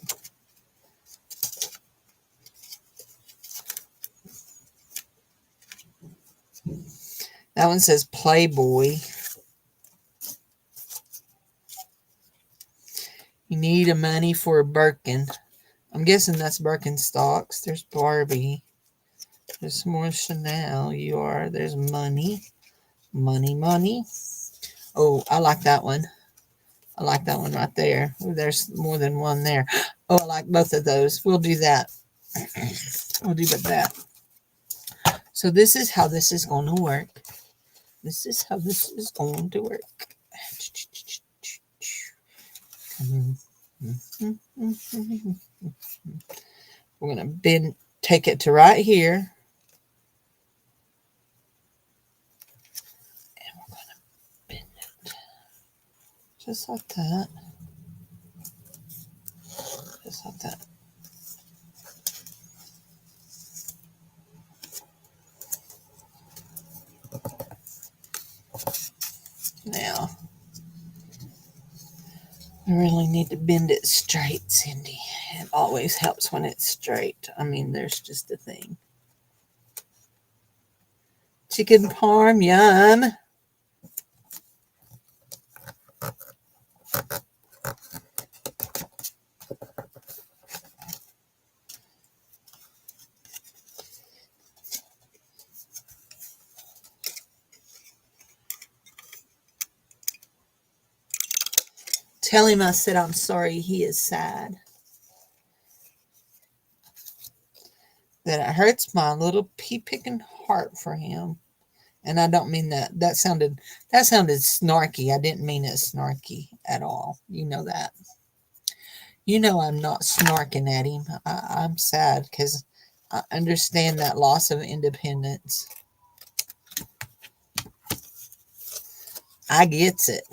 That one says Playboy. You need a money for a Birkin. I'm guessing that's Birkenstocks. There's Barbie. There's more Chanel. There's money. Money, money. Oh, I like that one. I like that one right there. Oh, there's more than one there. Oh, I like both of those. We'll do that. We'll do that. So this is how this is going to work. This is how this is going to work. We're going to take it to right here. And we're going to bend it just like that. Just like that. Now, we really need to bend it straight, Cindy. It always helps when it's straight. I mean, there's just a thing. Chicken parm, yum. Tell him I said I'm sorry he is sad. That it hurts my little pea-picking heart for him. And I don't mean that. That sounded snarky. I didn't mean it snarky at all. You know that. You know I'm not snarking at him. I'm sad because I understand that loss of independence. I gets it.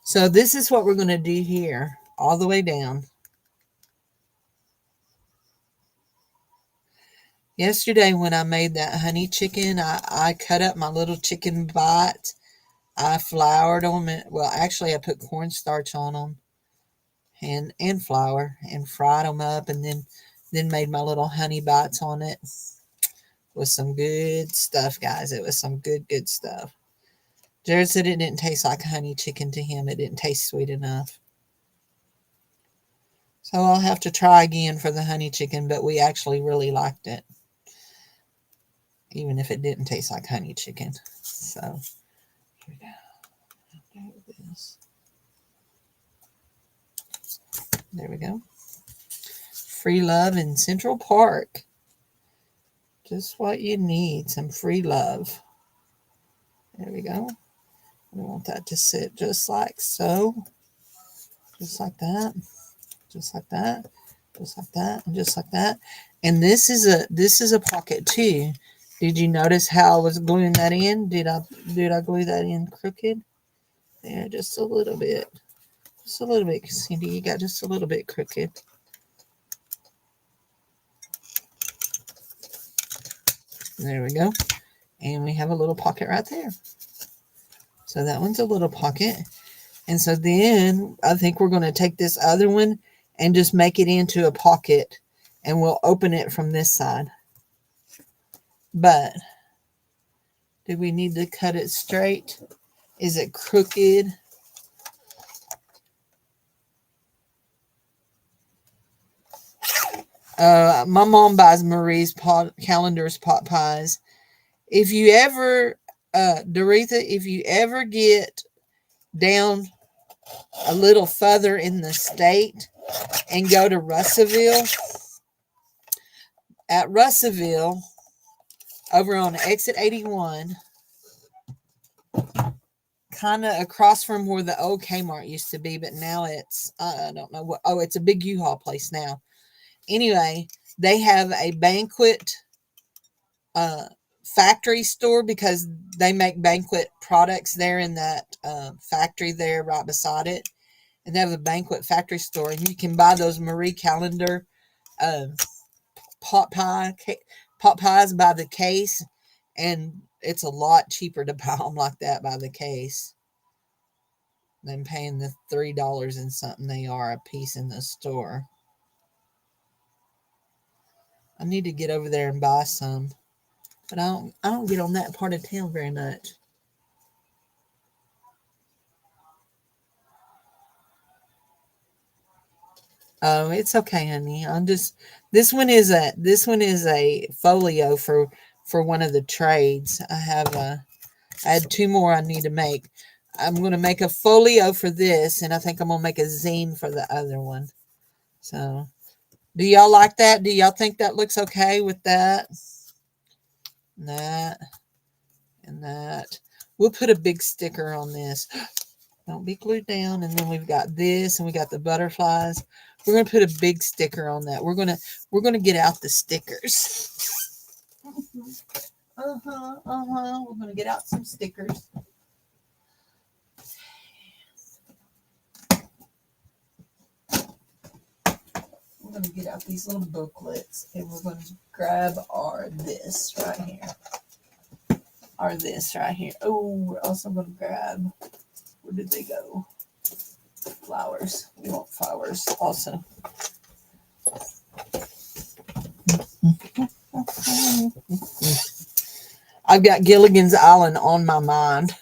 So this is what we're going to do here, all the way down. Yesterday when I made that honey chicken, I cut up my little chicken bites. I floured them. Well, actually, I put cornstarch on them and flour and fried them up, and then made my little honey bites on it with some good stuff, guys. It was some good stuff. Jared said it didn't taste like honey chicken to him. It didn't taste sweet enough. So I'll have to try again for the honey chicken, but we actually really liked it, even if it didn't taste like honey chicken. So here we go. Do this. There we go. Free love in Central Park. Just what you need, some free love. There we go. We want that to sit just like so. Just like that. Just like that. Just like that. And just like that. And this is a pocket too. Did you notice how I was gluing that in? Did I glue that in crooked? There, just a little bit. Just a little bit, Cindy. You got just a little bit crooked. There we go. And we have a little pocket right there. So that one's a little pocket. And so then I think we're going to take this other one and just make it into a pocket. And we'll open it from this side. But do we need to cut it straight? Is it crooked? My mom buys Marie's Callender's pot pies. If you ever, Doretha, if you ever get down a little further in the state and go to Russellville, at Russellville, over on exit 81, kind of across from where the old Kmart used to be, but now it's, I don't know what, it's a big U-Haul place now. Anyway, they have a banquet factory store because they make banquet products there in that factory there right beside it. And they have a banquet factory store, and you can buy those Marie Callender pot pies by the case, and it's a lot cheaper to buy them like that by the case than paying the $3 and something they are a piece in the store. I need to get over there and buy some, but I don't get on that part of town very much. Oh, it's okay, honey. This one is a folio for one of the trades. I had two more I need to make. I'm going to make a folio for this, and I think I'm going to make a zine for the other one. So, do y'all like that? Do y'all think that looks okay with that? That and that. We'll put a big sticker on this. Don't be glued down. And then we've got this, and we got the butterflies. We're gonna put a big sticker on that. We're gonna get out the stickers. We're gonna get out some stickers. We're gonna get out these little booklets, and we're gonna grab this right here. This right here. Oh, we're also gonna grab. Where did they go? Flowers. We want flowers also. I've got Gilligan's Island on my mind.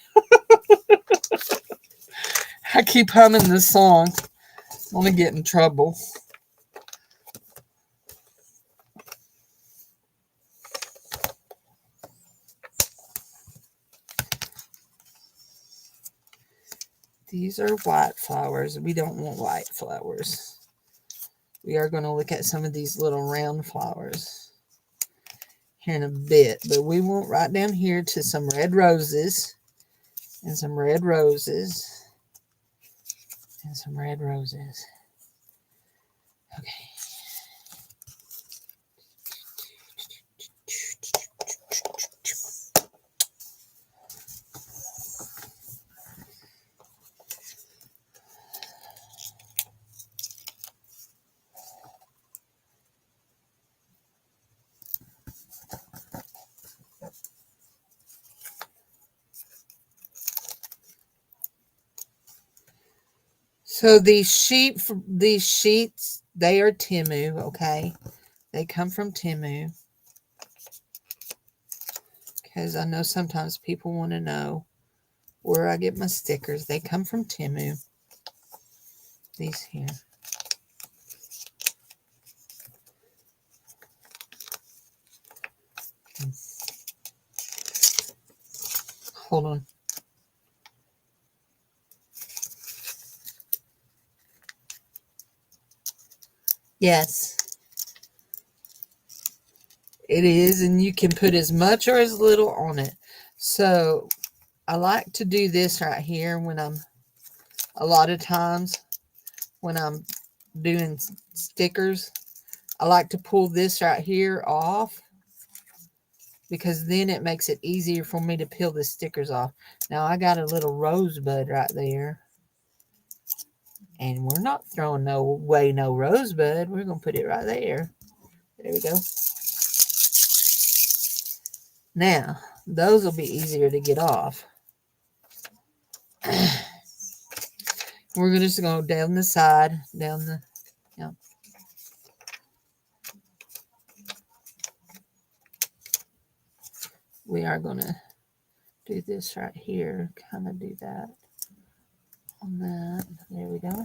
I keep humming this song. I want to get in trouble. These are white flowers. We don't want white flowers. We are going to look at some of these little round flowers here in a bit. But we want right down here to some red roses. And some red roses. And some red roses. Okay. So these sheets, they are Temu, okay? They come from Temu. Because I know sometimes people want to know where I get my stickers. They come from Temu. These here. Hold on. Yes. It is, and you can put as much or as little on it. So I like to do this right here when a lot of times when I'm doing stickers, I like to pull this right here off because then it makes it easier for me to peel the stickers off. Now I got a little rosebud right there. And we're not throwing away no rosebud. We're going to put it right there. There we go. Now, those will be easier to get off. We're just going to go down the side, yeah. We are going to do this right here. Kind of do that on that. There we go.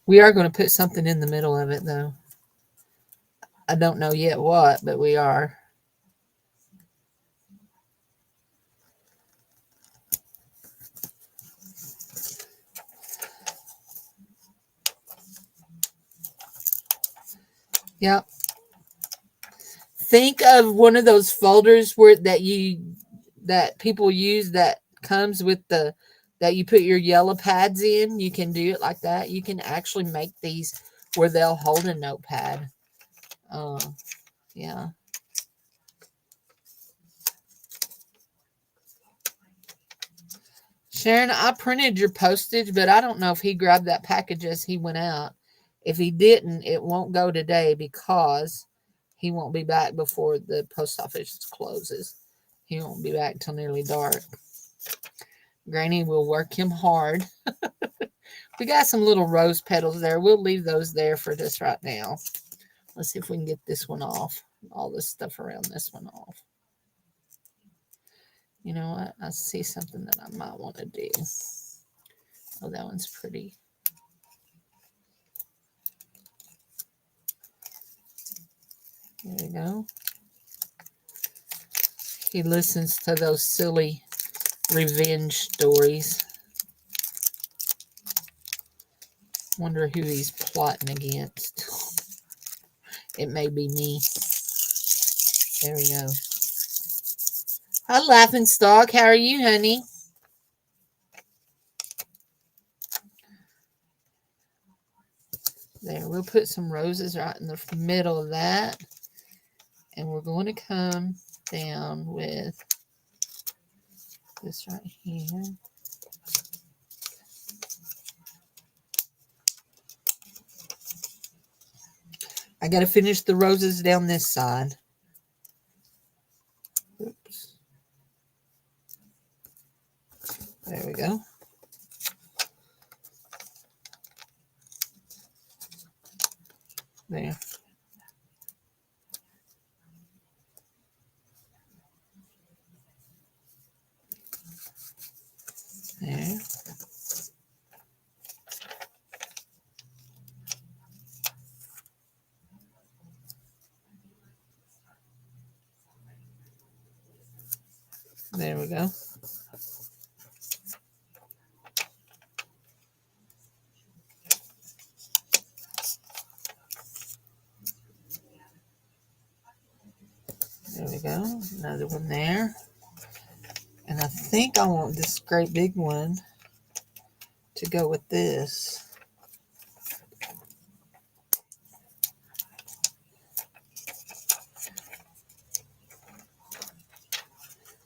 We are going to put something in the middle of it, though. I don't know yet what, but we are. Yep. Think of one of those folders that people use that comes with that you put your yellow pads in. You can do it like that. You can actually make these where they'll hold a notepad. Yeah. Sharon, I printed your postage, but I don't know if he grabbed that package as he went out. If he didn't, it won't go today because he won't be back before the post office closes. He won't be back till nearly dark. Granny will work him hard. We got some little rose petals there. We'll leave those there for just right now. Let's see if we can get this one off. All this stuff around this one off. You know what? I see something that I might want to do. Oh, that one's pretty. There we go. He listens to those silly revenge stories. Wonder who he's plotting against. It may be me. There we go. Hi, Laughing Stock. How are you, honey? There, we'll put some roses right in the middle of that. And we're going to come down with this right here. I got to finish the roses down this side. Oops. There we go. There. There. There we go. There we go. Another one there. And I think I want this great big one to go with this.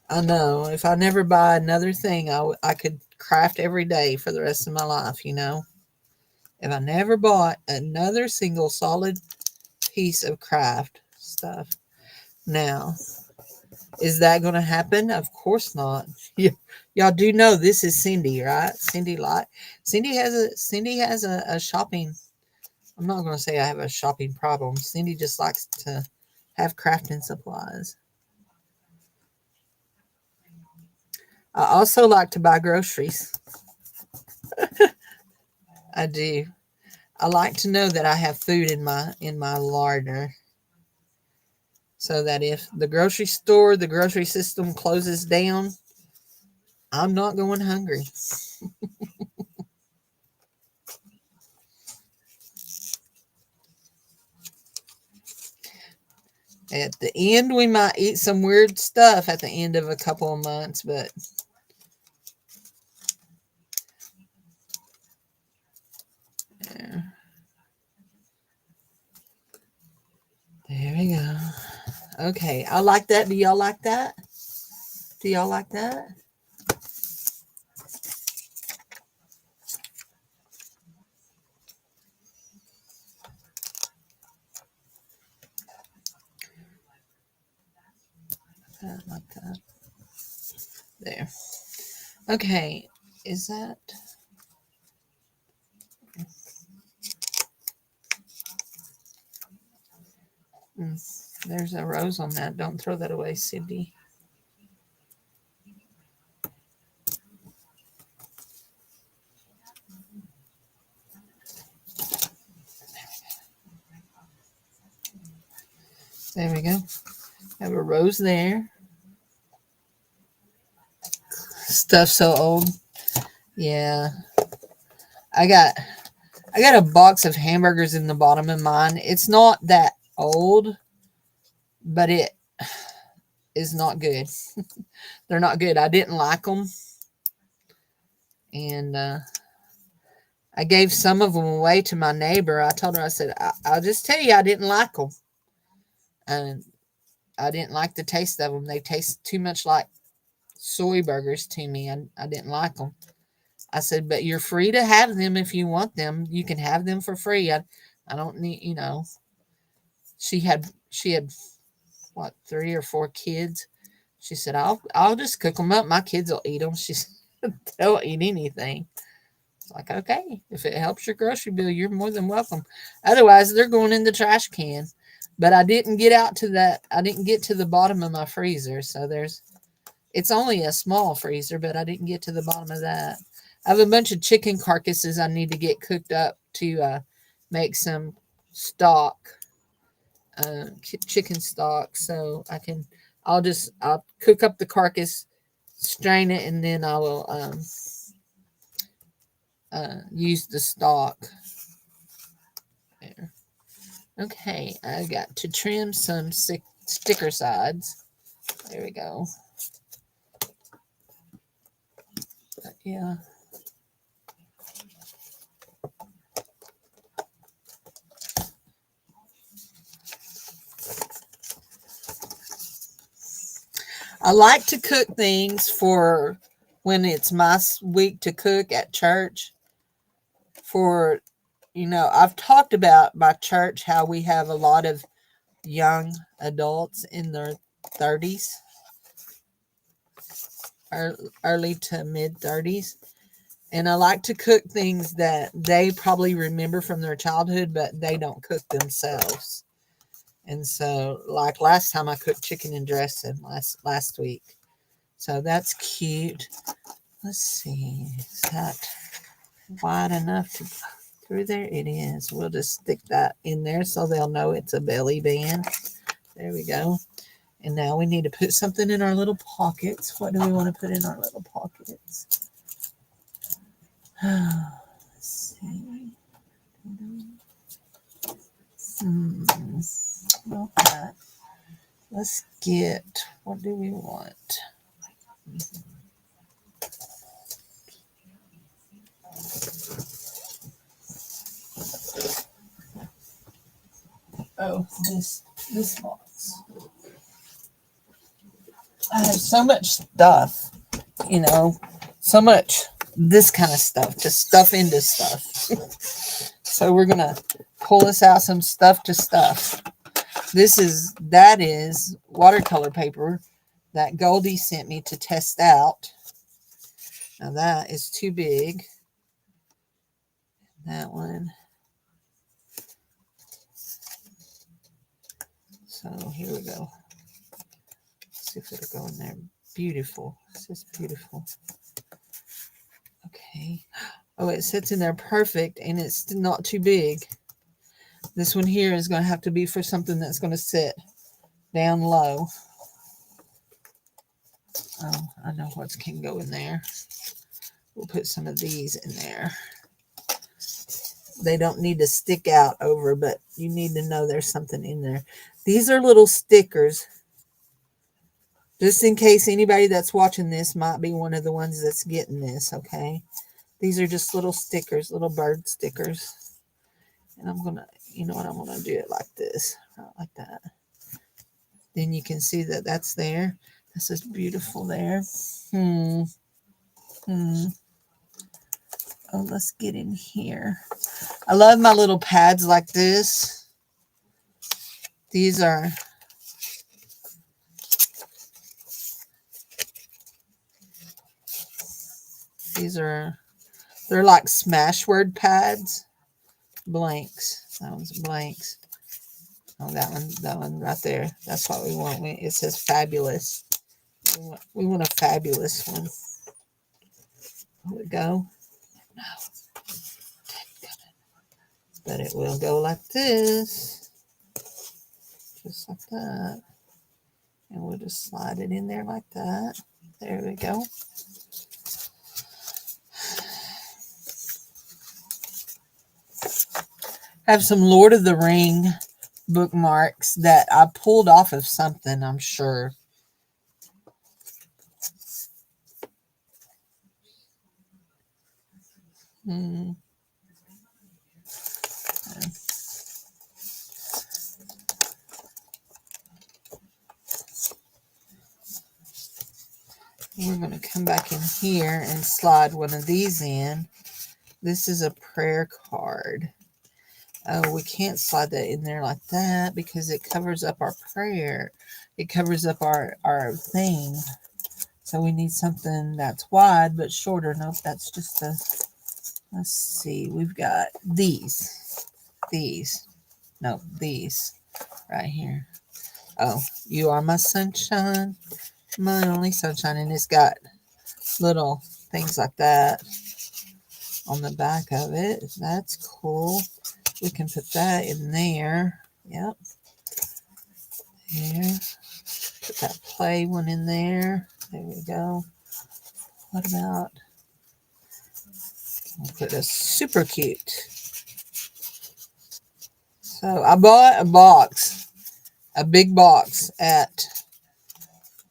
I know. If I never buy another thing, I could craft every day for the rest of my life, you know? If I never bought another single solid piece of craft stuff. Now, is that going to happen? Of course not. Y'all do know this is Cindy, right? Cindy has a shopping. I'm not going to say I have a shopping problem. Cindy just likes to have crafting supplies. I also like to buy groceries. I do. I like to know that I have food in my larder, so that if the grocery store, the grocery system closes down, I'm not going hungry. At the end, we might eat some weird stuff at the end of a couple of months, but yeah. There we go. Okay, I like that. Do y'all like that? Do y'all like that? I like that. There. Okay, is that? There's a rose on that. Don't throw that away, Cindy. There we go. Have a rose there. Stuff so old. Yeah. I got I got a box of hamburgers in the bottom of mine. It's not that old, but it is not good. They're not good. I didn't like them, and I gave some of them away to my neighbor. I told her, I said, I'll just tell you, I didn't like them, and I didn't like the taste of them. They taste too much like soy burgers to me. I didn't like them. I said, but you're free to have them if you want them. You can have them for free. I don't need, you know. She had what, 3 or 4 kids. She said, I'll just cook them up. My kids will eat them. She said, they'll eat anything. It's like, okay, if it helps your grocery bill, you're more than welcome. Otherwise, they're going in the trash can. But I didn't get out to that. I didn't get to the bottom of my freezer. So it's only a small freezer, but I didn't get to the bottom of that. I have a bunch of chicken carcasses I need to get cooked up to make some stock, chicken stock. So I'll cook up the carcass, strain it, and then I will use the stock. There. Okay, I got to trim some sticker sides. There we go. Yeah. I like to cook things for when it's my week to cook at church. For, I've talked about my church how we have a lot of young adults in their 30s, early to mid 30s. And I like to cook things that they probably remember from their childhood, but they don't cook themselves. And so, like last time, I cooked chicken and dressing last week. So that's cute. Let's see. Is that wide enough to go through there? It is. We'll just stick that in there so they'll know it's a belly band. There we go. And now we need to put something in our little pockets. What do we want to put in our little pockets? Let's see. Okay. Let's get, what do we want? Oh, this box. I have so much stuff, so much this kind of stuff to stuff into stuff. So we're gonna pull this out some stuff to stuff. That is watercolor paper that Goldie sent me to test out. Now that is too big. That one. So here we go. Let's see if it'll go in there. Beautiful. This is beautiful. Okay. Oh, it sits in there perfect, and it's not too big. This one here is going to have to be for something that's going to sit down low. Oh, I know what can go in there. We'll put some of these in there. They don't need to stick out over, but you need to know there's something in there. These are little stickers. Just in case anybody that's watching this might be one of the ones that's getting this, okay? These are just little stickers, little bird stickers. And I'm going to, I'm going to do it like this, right like that. Then you can see that that's there. That's just beautiful there. Oh, let's get in here. I love my little pads like this. These are they're like Smashword pads. Blanks. That one's blanks. Oh, that one right there. That's what we want. It says fabulous. We want a fabulous one. There we go. No. But it will go like this. Just like that. And we'll just slide it in there like that. There we go. I have some Lord of the Ring bookmarks that I pulled off of something, I'm sure. We're going to come back in here and slide one of these in. This is a prayer card. Oh, we can't slide that in there like that because it covers up our prayer. It covers up our thing. So we need something that's wide but shorter. Nope, that's just a... Let's see. We've got these. No, these right here. Oh, you are my sunshine, my only sunshine. And it's got little things like that on the back of it. That's cool. We can put that in there. Yep. There. Put that play one in there. There we go. What about... We'll put a super cute. So I bought a big box at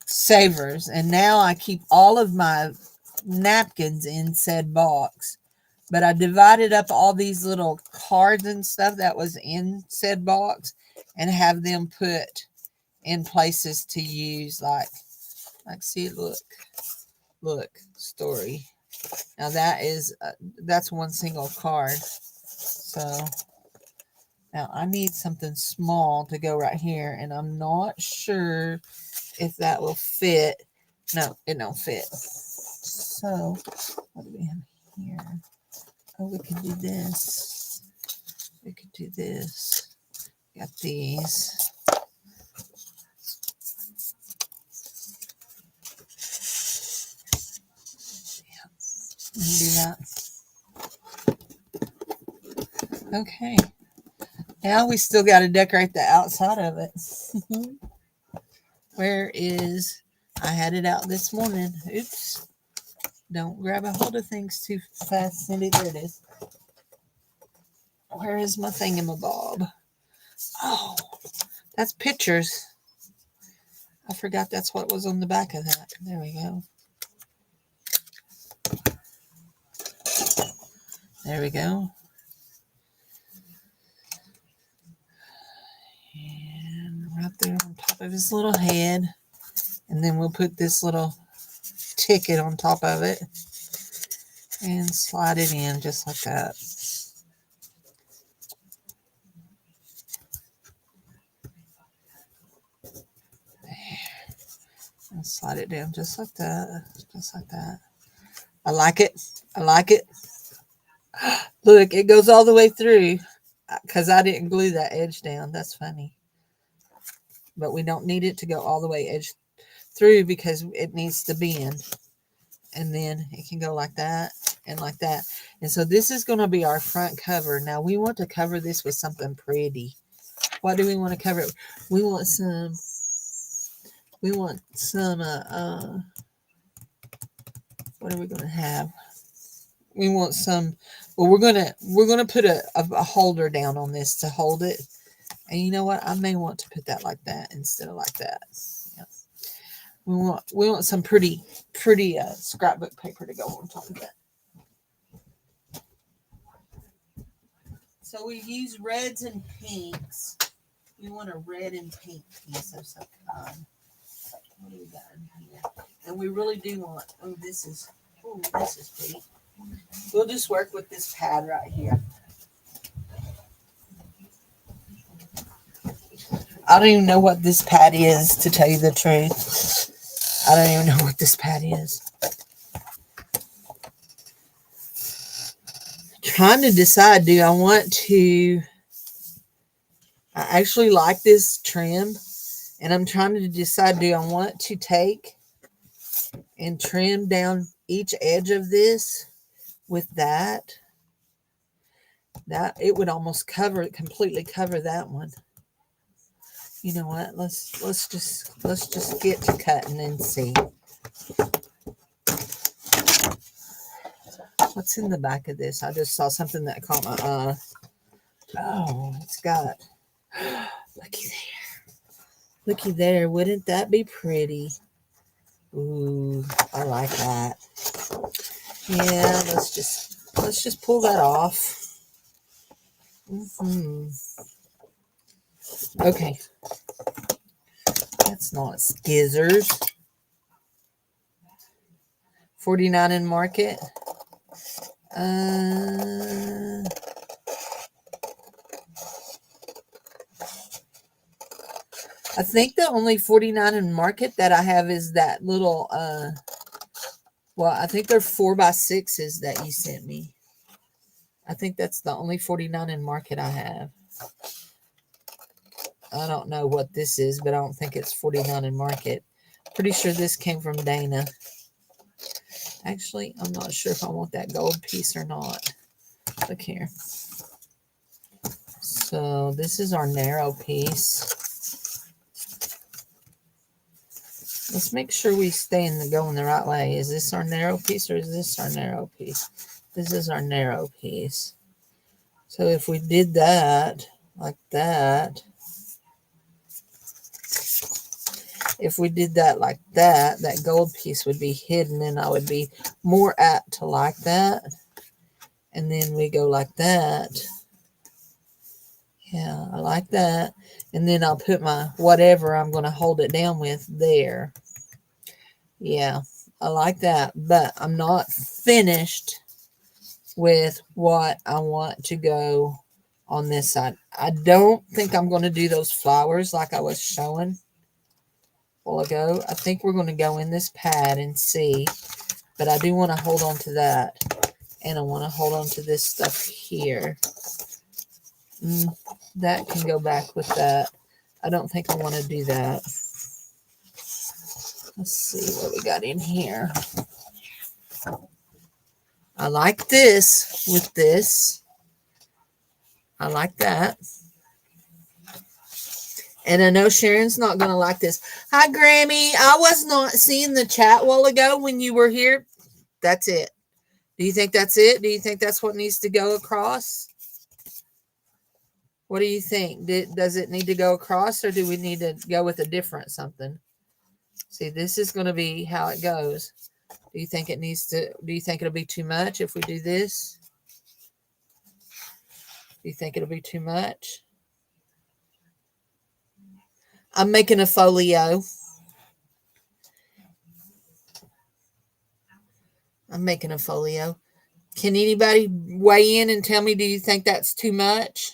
Savers, and now I keep all of my napkins in said box. But I divided up all these little cards and stuff that was in said box and have them put in places to use, like see, look, story. Now that's one single card. So now I need something small to go right here, and I'm not sure if that will fit. No, it don't fit. So what do we have here? Oh, we could do this. We could do this. Got these. Do that. Okay. Now we still got to decorate the outside of it. Where is... I had it out this morning. Oops. Don't grab a hold of things too fast, Cindy. There it is. Where is my thingamabob? Oh, that's pictures. I forgot that's what was on the back of that. There we go. There we go. And right there on top of his little head. And then we'll put this little ticket on top of it and slide it in just like that. There. And slide it down just like that. Just like that. I like it. I like it. Look, it goes all the way through because I didn't glue that edge down. That's funny. But we don't need it to go all the way edge through because it needs to bend. And then it can go like that and like that. And so this is going to be our front cover. Now we want to cover this with something pretty. What do we want to cover it? We want some what are we going to have? We want some, well, we're going to put a holder down on this to hold it. And you know what? I may want to put that like that instead of like that. Yeah. We want some pretty scrapbook paper to go on top of that. So we use reds and pinks. We want a red and pink piece of some kind. What do we got in here? And we really do want, this is pretty. We'll just work with this pad right here. I don't even know what this pad is, to tell you the truth. I don't even know what this pad is. Trying to decide, do I want to... I actually like this trim, and I'm trying to decide, do I want to take and trim down each edge of this with that? That it would almost completely cover that one. You know what? Let's just get to cutting and see. What's in the back of this? I just saw something that caught my eye. Oh, it's got... Looky there. Looky there. Wouldn't that be pretty? Ooh, I like that. Yeah, let's just pull that off. Okay. That's not Skizzers. 49 in Market. I think the only 49 in Market that I have is that little, well, I think they're 4x6s that you sent me. I think that's the only 49 in Market I have. I don't know what this is, but I don't think it's 49 in Market. Pretty sure this came from Dana. Actually, I'm not sure if I want that gold piece or not. Look here. So this is our narrow piece. Let's make sure we stay going the right way. Is this our narrow piece or is this our narrow piece? This is our narrow piece. So if we did that, like that, if we did that like that, that gold piece would be hidden and I would be more apt to like that. And then we go like that. Yeah, I like that. And then I'll put my whatever I'm going to hold it down with there. Yeah, I like that. But I'm not finished with what I want to go on this side. I don't think I'm going to do those flowers like I was showing a while ago. I think we're going to go in this pad and see. But I do want to hold on to that. And I want to hold on to this stuff here. That can go back with that. I don't think I want to do that. Let's see what we got in here. I like this with this. I like that. And I know Sharon's not going to like this. Hi, Grammy. I was not seeing the chat a while ago when you were here. That's it. Do you think that's it? Do you think that's what needs to go across? What do you think? Does it need to go across or do we need to go with a different something? See, this is going to be how it goes. Do you think it needs to, do you think it'll be too much if we do this? Do you think it'll be too much? I'm making a folio. I'm making a folio. Can anybody weigh in and tell me, do you think that's too much?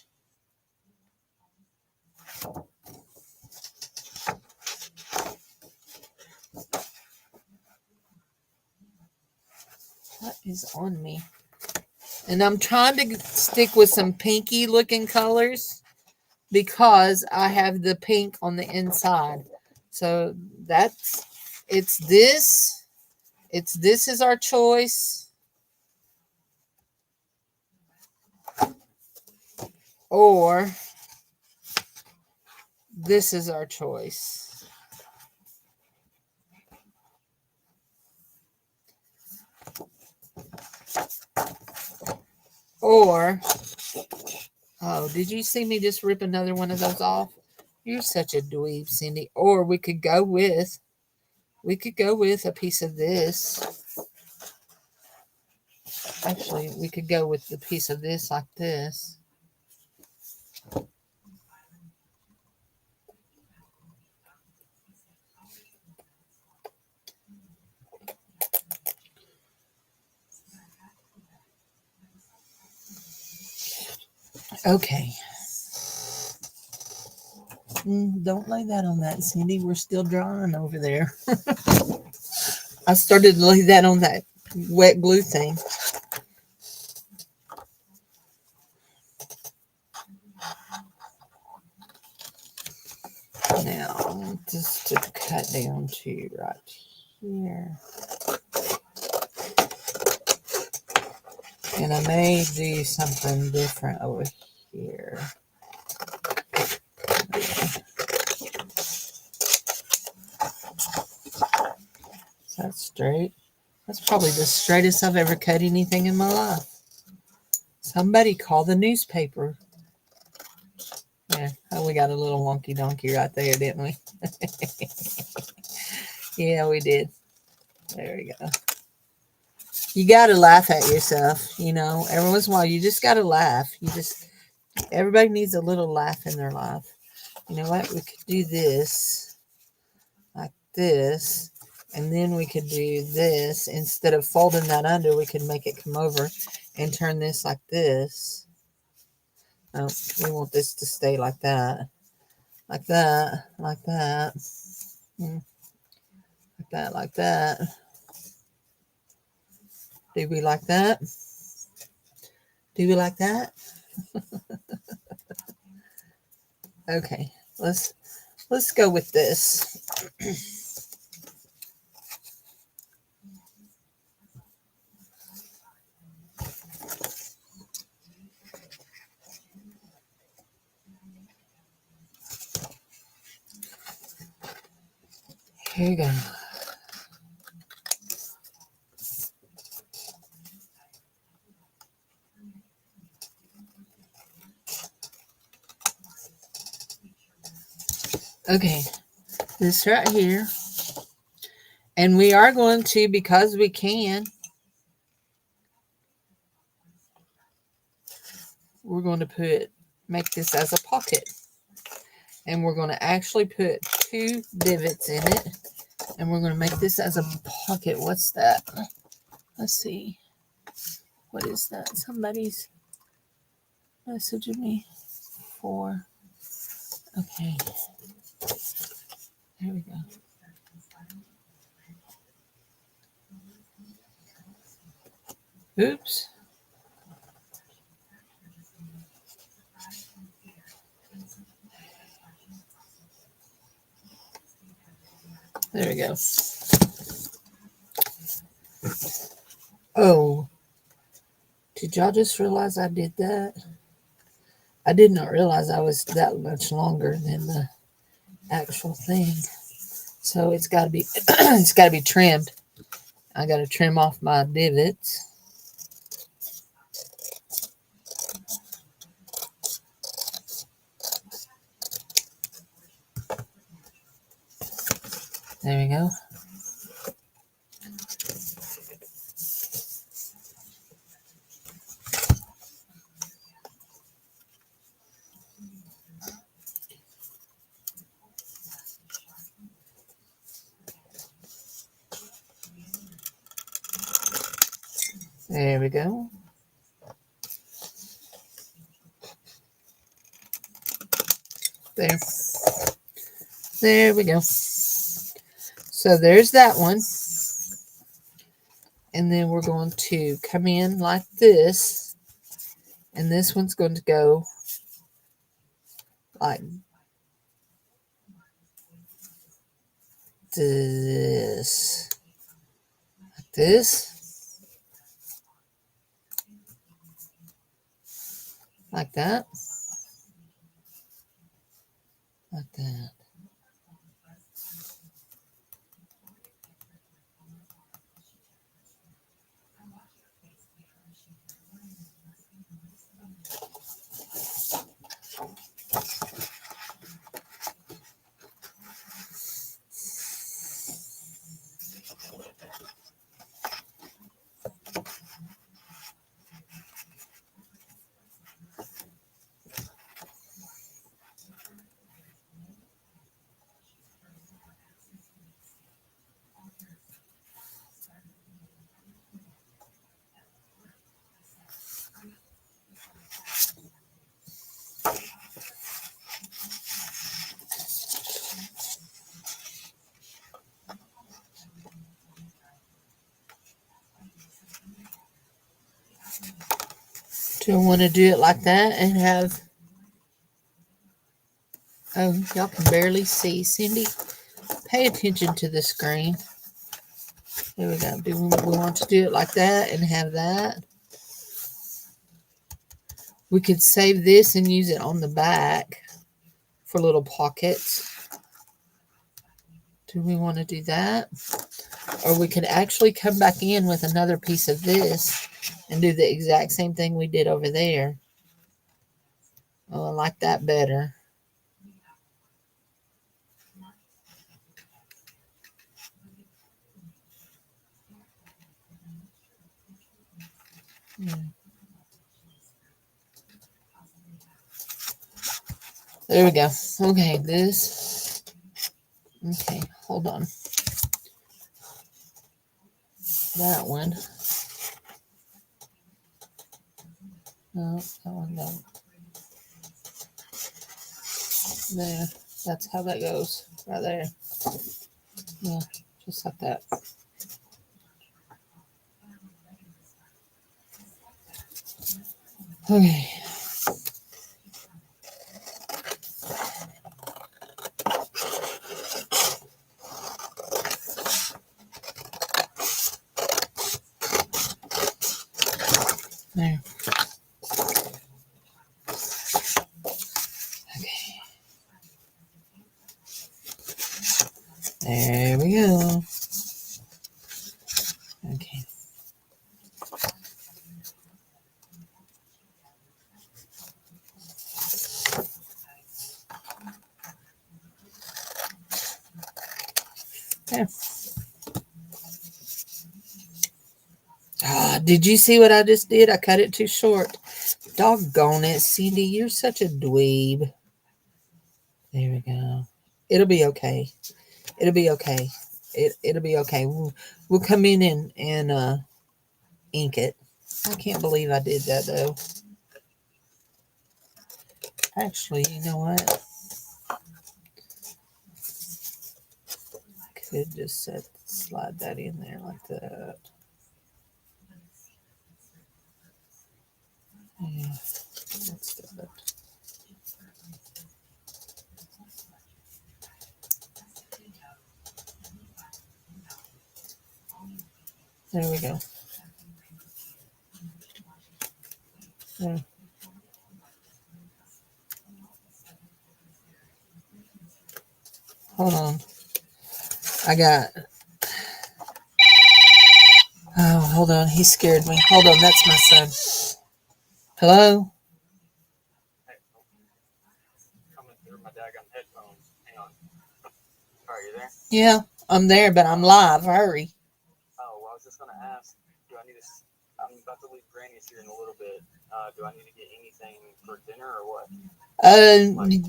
What is on me? And I'm trying to stick with some pinky looking colors because I have the pink on the inside. So it's this is our choice. Or this is our choice. Or, oh, did you see me just rip another one of those off? You're such a dweeb, Cindy. Or we could go with a piece of this. Actually, we could go with the piece of this like this. Okay. Don't lay that on that, Cindy. We're still drawing over there. I started to lay that on that wet glue thing. Now, just to cut down to right here. And I may do something different over here. Is that straight? That's probably the straightest I've ever cut anything in my life. Somebody call the newspaper. Yeah, oh, we got a little wonky donkey right there, didn't we? Yeah, we did. There we go. You got to laugh at yourself, you know. Every once in a while, you just got to laugh. Everybody needs a little laugh in their life. You know what? We could do this, like this, and then we could do this. Instead of folding that under, we could make it come over and turn this like this. Oh, we want this to stay like that. Like that, like that. Like that, like that. Do we like that? Do we like that? Okay, let's go with this. Here you go. Okay, this right here. And we are going to, because we can, we're going to make this as a pocket. And we're going to actually put 2 divots in it. And we're going to make this as a pocket. What's that? Let's see. What is that? Somebody's messaging me for. Okay. There we go. Oops. There we go. Oh, did y'all just realize I did that? I did not realize I was that much longer than the actual thing. So it's got to be it's got to be trimmed. I got to trim off my divots. There we go. There we go. There. There we go. So there's that one. And then we're going to come in like this. And this one's going to go like this. Like this. Like that. Like that. Do I want to do it like that and have... Oh, y'all can barely see. Cindy, pay attention to the screen. There we go. Do we want to do it like that and have that? We could save this and use it on the back for little pockets. Do we want to do that? Or we could actually come back in with another piece of this and do the exact same thing we did over there. Oh, I like that better. There we go. Okay, this. Okay, hold on. That one. No, that one don't. There. That's how that goes. Right there. Yeah, just like that. Okay. There. Okay. There we go. Okay. Ah, did you see what I just did? I cut it too short. Doggone it, Cindy, you're such a dweeb. There we go. It'll be okay. It'll be okay. It'll be okay. We'll come in and ink it. I can't believe I did that though. Actually, you know what? Could just slide that in there like that. Yeah, that's it. There we go. There. Hold on. I got. Oh, hold on. He scared me. Hold on. That's my son. Hello? Coming through my daggone headphones. Hang on. Are you there? Yeah, I'm there, but I'm live. Hurry. Oh, well, I was just going to ask, do I need to, I'm about to leave Granny's here in a little bit. Do I need to get anything for dinner or what?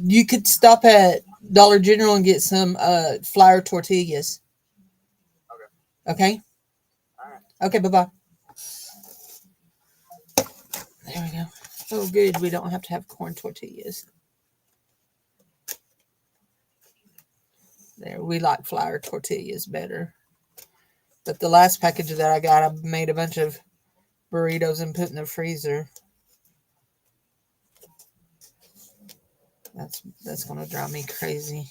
You could stop at Dollar General and get some flour tortillas. Okay. Okay? All right. Okay, bye-bye. There we go. Oh, good. We don't have to have corn tortillas. There, we like flour tortillas better. But the last package that I got, I made a bunch of burritos and put in the freezer. That's gonna drive me crazy.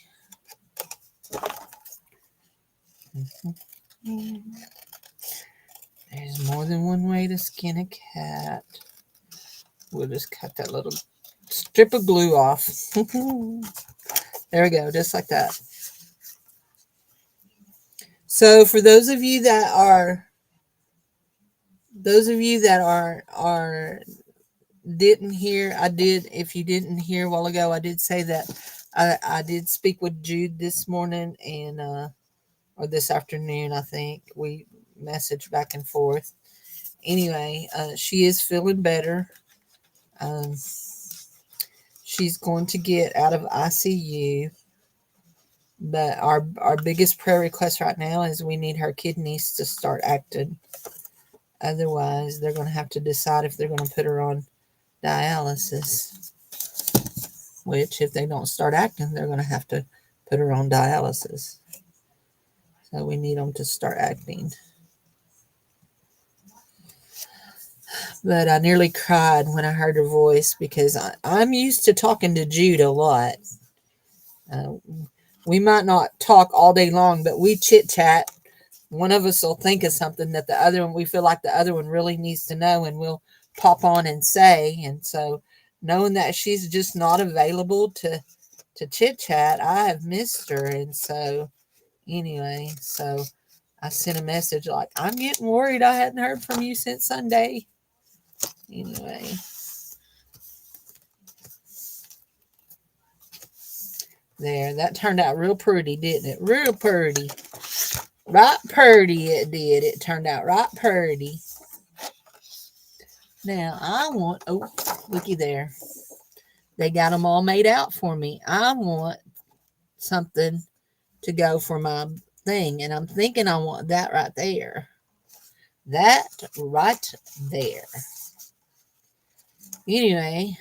There's more than one way to skin a cat. We'll just cut that little strip of glue off. There we go, just like that. So for those of you that are didn't hear, I did, if you didn't hear a while ago, I did say that I did speak with Jude this morning and or this afternoon, I think. We messaged back and forth. Anyway, she is feeling better. Um, she's going to get out of ICU. But our biggest prayer request right now is we need her kidneys to start acting. Otherwise, they're going to have to decide if they're going to put her on dialysis. Which, if they don't start acting, they're going to have to put her on dialysis. So we need them to start acting. But I nearly cried when I heard her voice because I'm used to talking to Jude a lot. Uh, we might not talk all day long, but we chit chat. One of us will think of something that the other one, we feel like the other one really needs to know, and we'll pop on and say. And so, knowing that she's just not available to chit chat, I have missed her. And so, anyway, so I sent a message like, I'm getting worried. I hadn't heard from you since Sunday. Anyway. There, that turned out real pretty, didn't it? Real pretty. Right pretty it did. It turned out right pretty. Now, I want, oh, looky there. They got them all made out for me. I want something to go for my thing, and I'm thinking I want that right there. That right there. Anyway,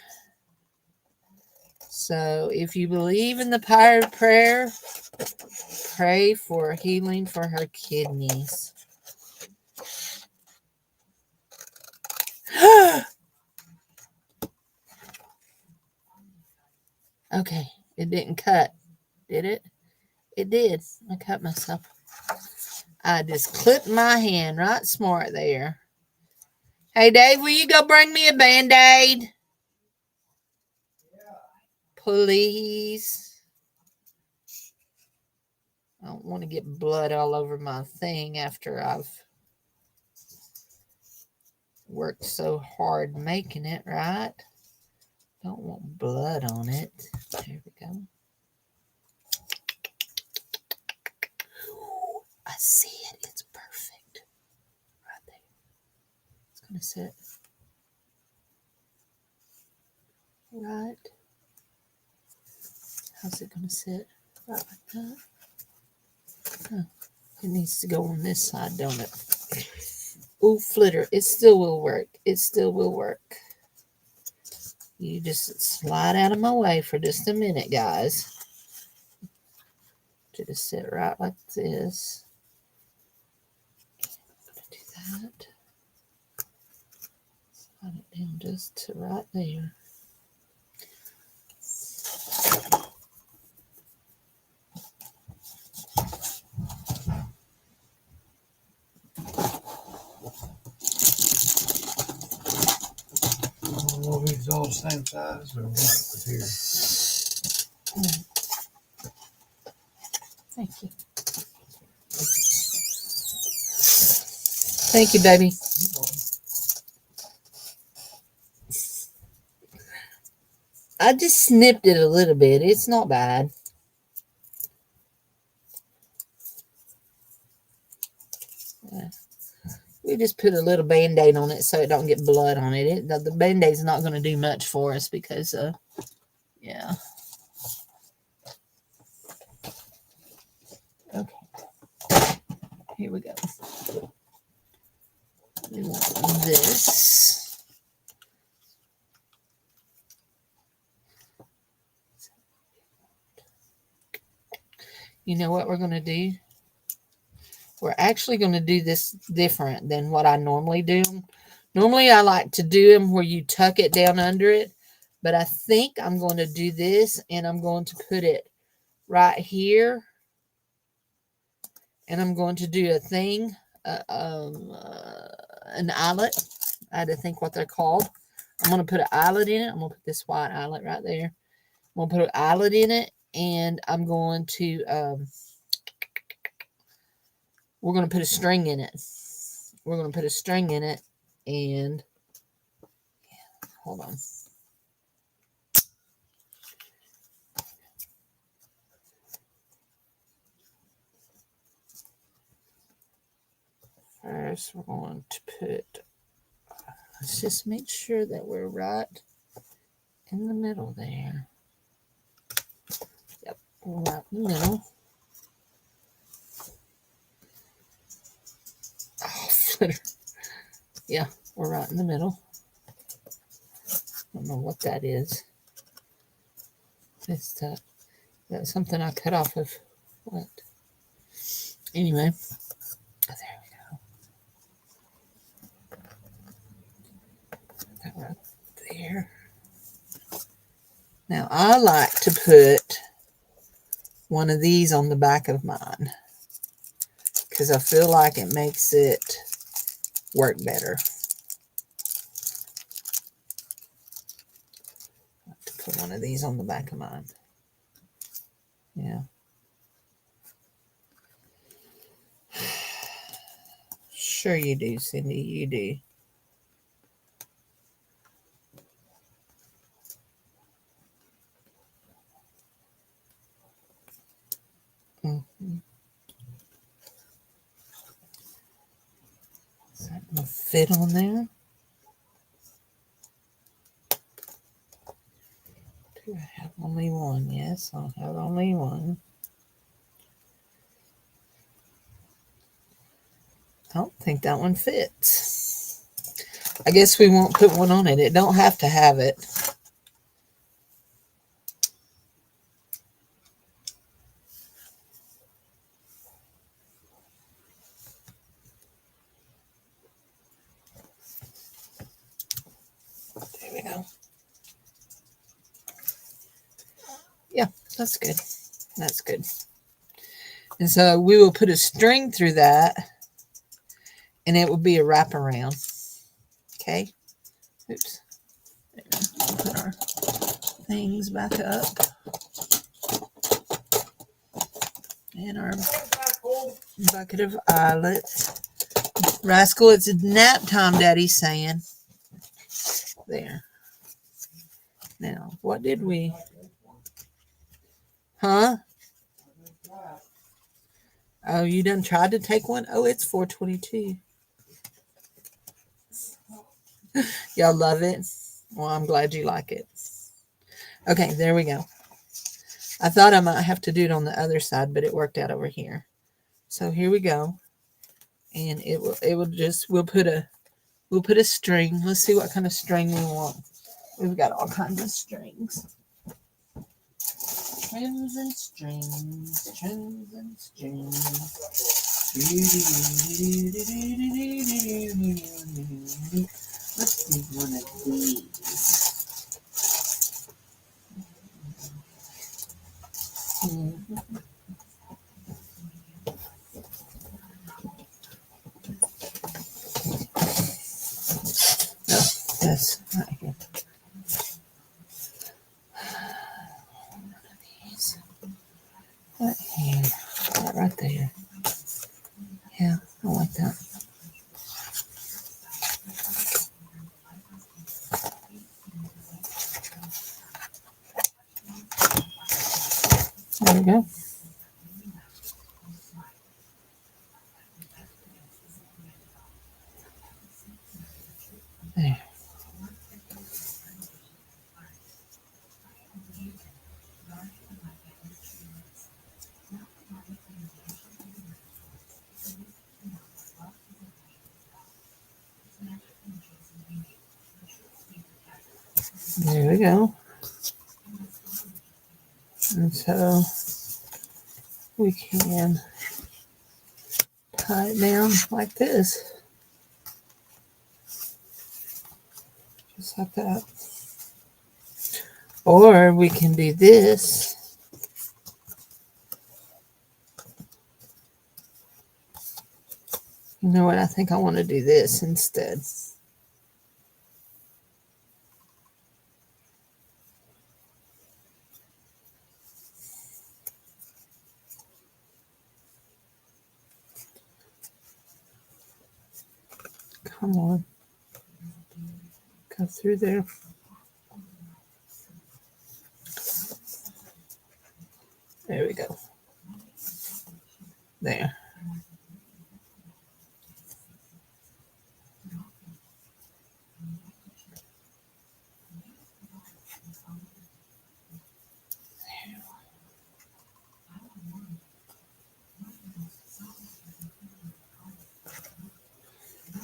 so if you believe in the power of prayer, pray for healing for her kidneys. Okay, it didn't cut, did it? It did. I cut myself. I just clipped my hand right smart there. Hey, Dave, will you go bring me a Band-Aid? Please. I don't want to get blood all over my thing after I've worked so hard making it, right? Don't want blood on it. There we go. I see it. It's perfect. Right there. gonna sit right. How's it gonna sit? Right like that. Huh. It needs to go on this side, don't it? Ooh, flitter. It still will work. It still will work. You just slide out of my way for just a minute, guys. Just sit right like this. I'm gonna do that. Slide it down just to right there. I don't know if it's all the same size or what, but here. Thank you. Thank you, baby. I just snipped it a little bit. It's not bad. Yeah. We just put a little Band-Aid on it so it don't get blood on it. The Band-Aid's not going to do much for us because, yeah. Okay. Here we go. We want this. You know what we're going to do? We're actually going to do this different than what I normally do. Normally, I like to do them where you tuck it down under it. But I think I'm going to do this, and I'm going to put it right here. And I'm going to do a thing, an eyelet. I had to think what they're called. I'm going to put an eyelet in it. I'm going to put this white eyelet right there. I'm going to put an eyelet in it, and I'm going to... we're going to put a string in it. We're going to put a string in it, and hold on. First, we're going to put, let's just make sure that we're right in the middle there. Yep, we're right in the middle. Oh, flitter. Yeah, we're right in the middle. I don't know what that is. It's that's something I cut off of what? Anyway, there we go. That right there. Now I like to put one of these on the back of mine because I feel like it makes it work better. I like to put one of these on the back of mine. Yeah. Sure you do, Cindy. You do. Mm-hmm. Is that going to fit on there? Do I have only one? Yes, I'll have only one. I don't think that one fits. I guess we won't put one on it. It don't have to have it. There we go. Yeah, that's good. That's good. And so we will put a string through that, and it will be a wraparound. Okay. Oops. There. We'll put our things back up. And our bucket of eyelets. Rascal, it's nap time, Daddy's saying. There. Now, what did we... Huh? Oh, you done tried to take one? Oh, it's 4:22. Y'all love it? Well, I'm glad you like it. Okay, there we go. I thought I might have to do it on the other side, but it worked out over here. So here we go. And it will just we'll put a string. Let's see what kind of string we want. We've got all kinds of strings. Trims and strings, trims and strings. Let's do one of these. That's right here. Right here. Right there. Yeah, I like that. There we go. There. There we go. And so we can tie it down like this. Just like that. Or we can do this. You know what? I think I want to do this instead. Come on. Go through there. There we go. There.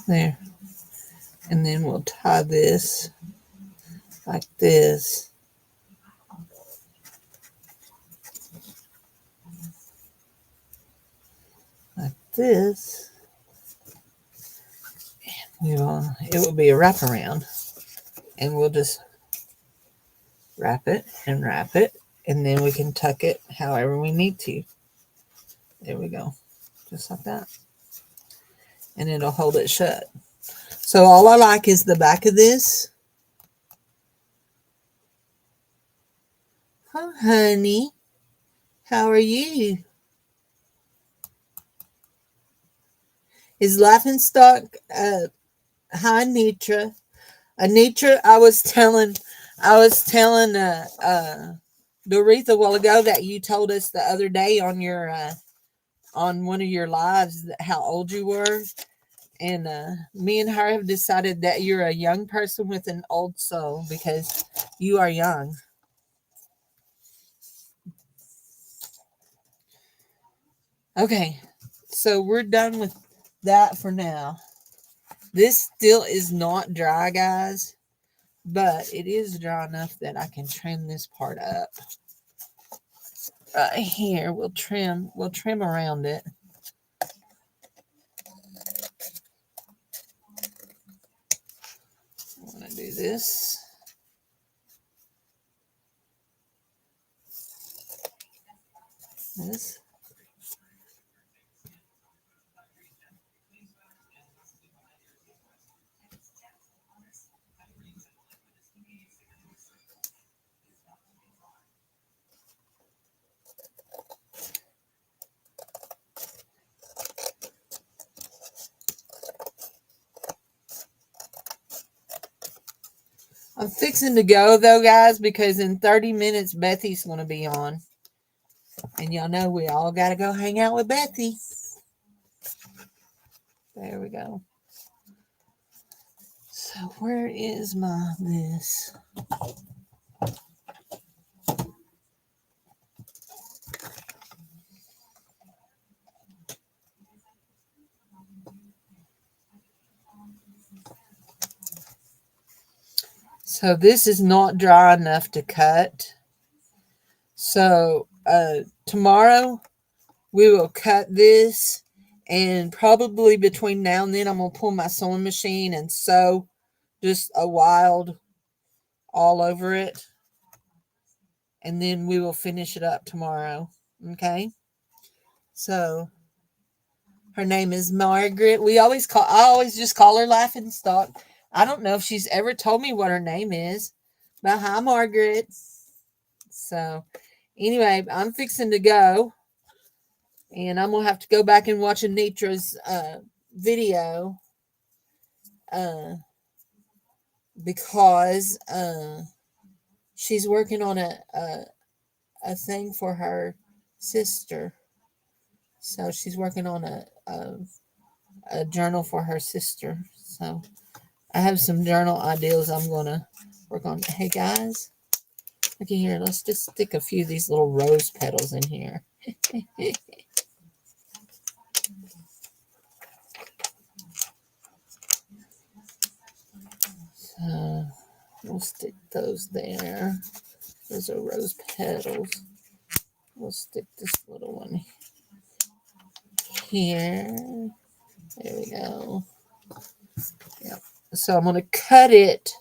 There. And then we'll tie this like this. Like this. It will be a wraparound. And we'll just wrap it, and then we can tuck it however we need to. There we go. Just like that. And it'll hold it shut. So all I like is the back of this. Oh, honey. How are you? Is Laughing Stock hi Nitra. Anitra, I was telling Doretha a while ago that you told us the other day on your on one of your lives how old you were. And me and her have decided that you're a young person with an old soul because you are young. Okay, so we're done with that for now. This still is not dry, guys, but it is dry enough that I can trim this part up. Right here, we'll trim around it. I want to do this. This. I'm fixing to go though, guys, because in 30 minutes Bethy's going to be on. And y'all know we all got to go hang out with Bethy. There we go. So where is my this? So this is not dry enough to cut. So tomorrow we will cut this, and probably between now and then I'm gonna pull my sewing machine and sew just a wild all over it, and then we will finish it up tomorrow. Okay. So her name is Margaret. I always just call her Laughing Stock. I don't know if she's ever told me what her name is. But hi, Margaret. So anyway, I'm fixing to go. And I'm gonna have to go back and watch Anitra's video. Because she's working on a thing for her sister. So she's working on a journal for her sister. So I have some journal ideas I'm going to work on. Hey, guys, look at here. Let's just stick a few of these little rose petals in here. So we'll stick those there. Those are rose petals. We'll stick this little one here. There we go. Yep. So I'm going to cut it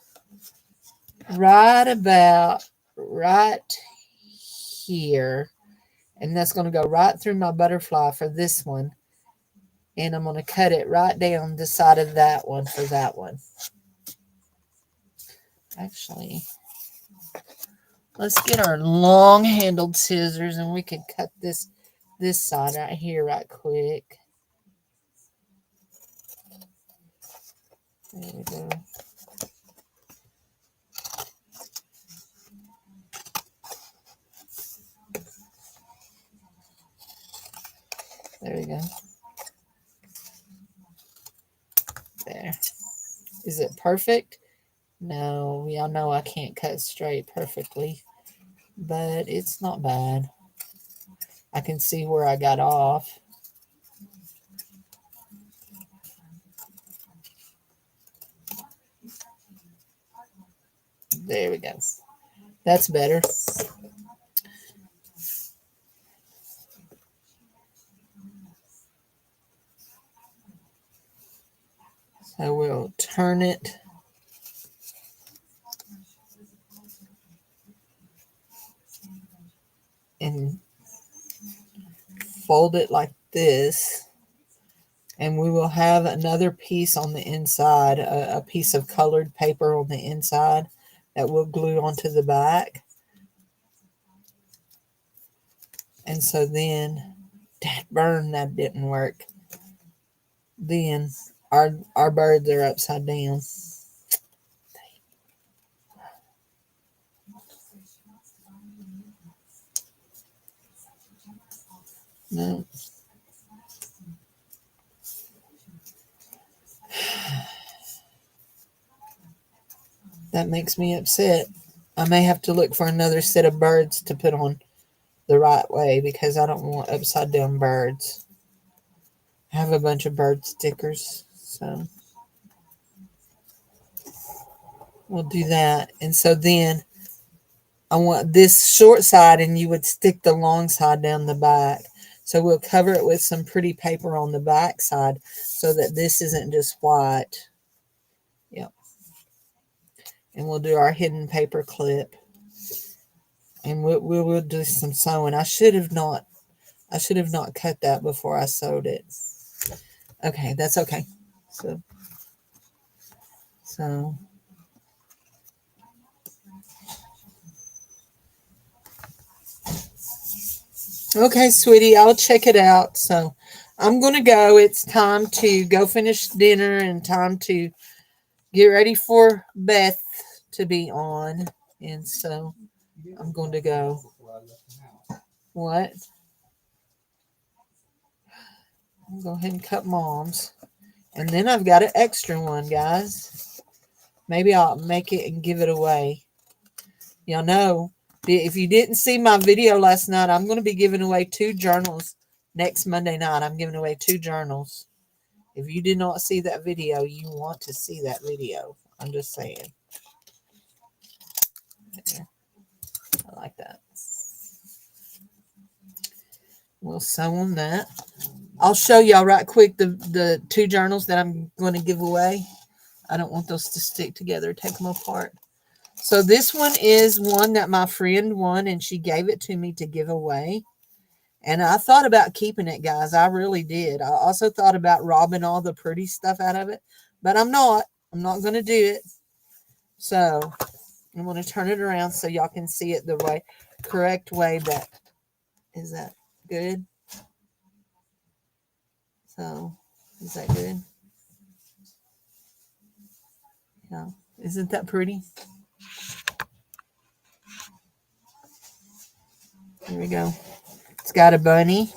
right about right here. And that's going to go right through my butterfly for this one. And I'm going to cut it right down the side of that one for that one. Actually, let's get our long-handled scissors and we can cut this side right here right quick. There we go. There we go. There. Is it perfect? No, y'all know I can't cut straight perfectly, but it's not bad. I can see where I got off. There we go. That's better. So we'll turn it and fold it like this. And we will have another piece on the inside, a piece of colored paper on the inside that we'll glue onto the back. And so then, that didn't work. Then our birds are upside down. No. That makes me upset. I may have to look for another set of birds to put on the right way because I don't want upside down birds. I have a bunch of bird stickers, so we'll do that. And so then I want this short side and you would stick the long side down the back. So we'll cover it with some pretty paper on the back side so that this isn't just white. Yep. And we'll do our hidden paper clip. And we'll do some sewing. I should have not cut that before I sewed it. Okay, that's okay. So okay, sweetie, I'll check it out. So I'm going to go. It's time to go finish dinner and time to get ready for Beth to be on. And so I'm going to go. What? I'll go ahead and cut Mom's. And then I've got an extra one, guys. Maybe I'll make it and give it away. Y'all know, if you didn't see my video last night, I'm going to be giving away 2 journals next Monday night. I'm giving away 2 journals. If you did not see that video, you want to see that video. I'm just saying. Yeah, I like that. We'll sew on that. I'll show y'all right quick the 2 journals that I'm going to give away. I don't want those to stick together. Take them apart. So this one is one that my friend won, and she gave it to me to give away. And I thought about keeping it, guys. I really did. I also thought about robbing all the pretty stuff out of it, but I'm not. I'm not going to do it. So I'm going to turn it around so y'all can see it the correct way. That is that good? So is that good? Yeah. Isn't that pretty? Here we go. It's got a bunny.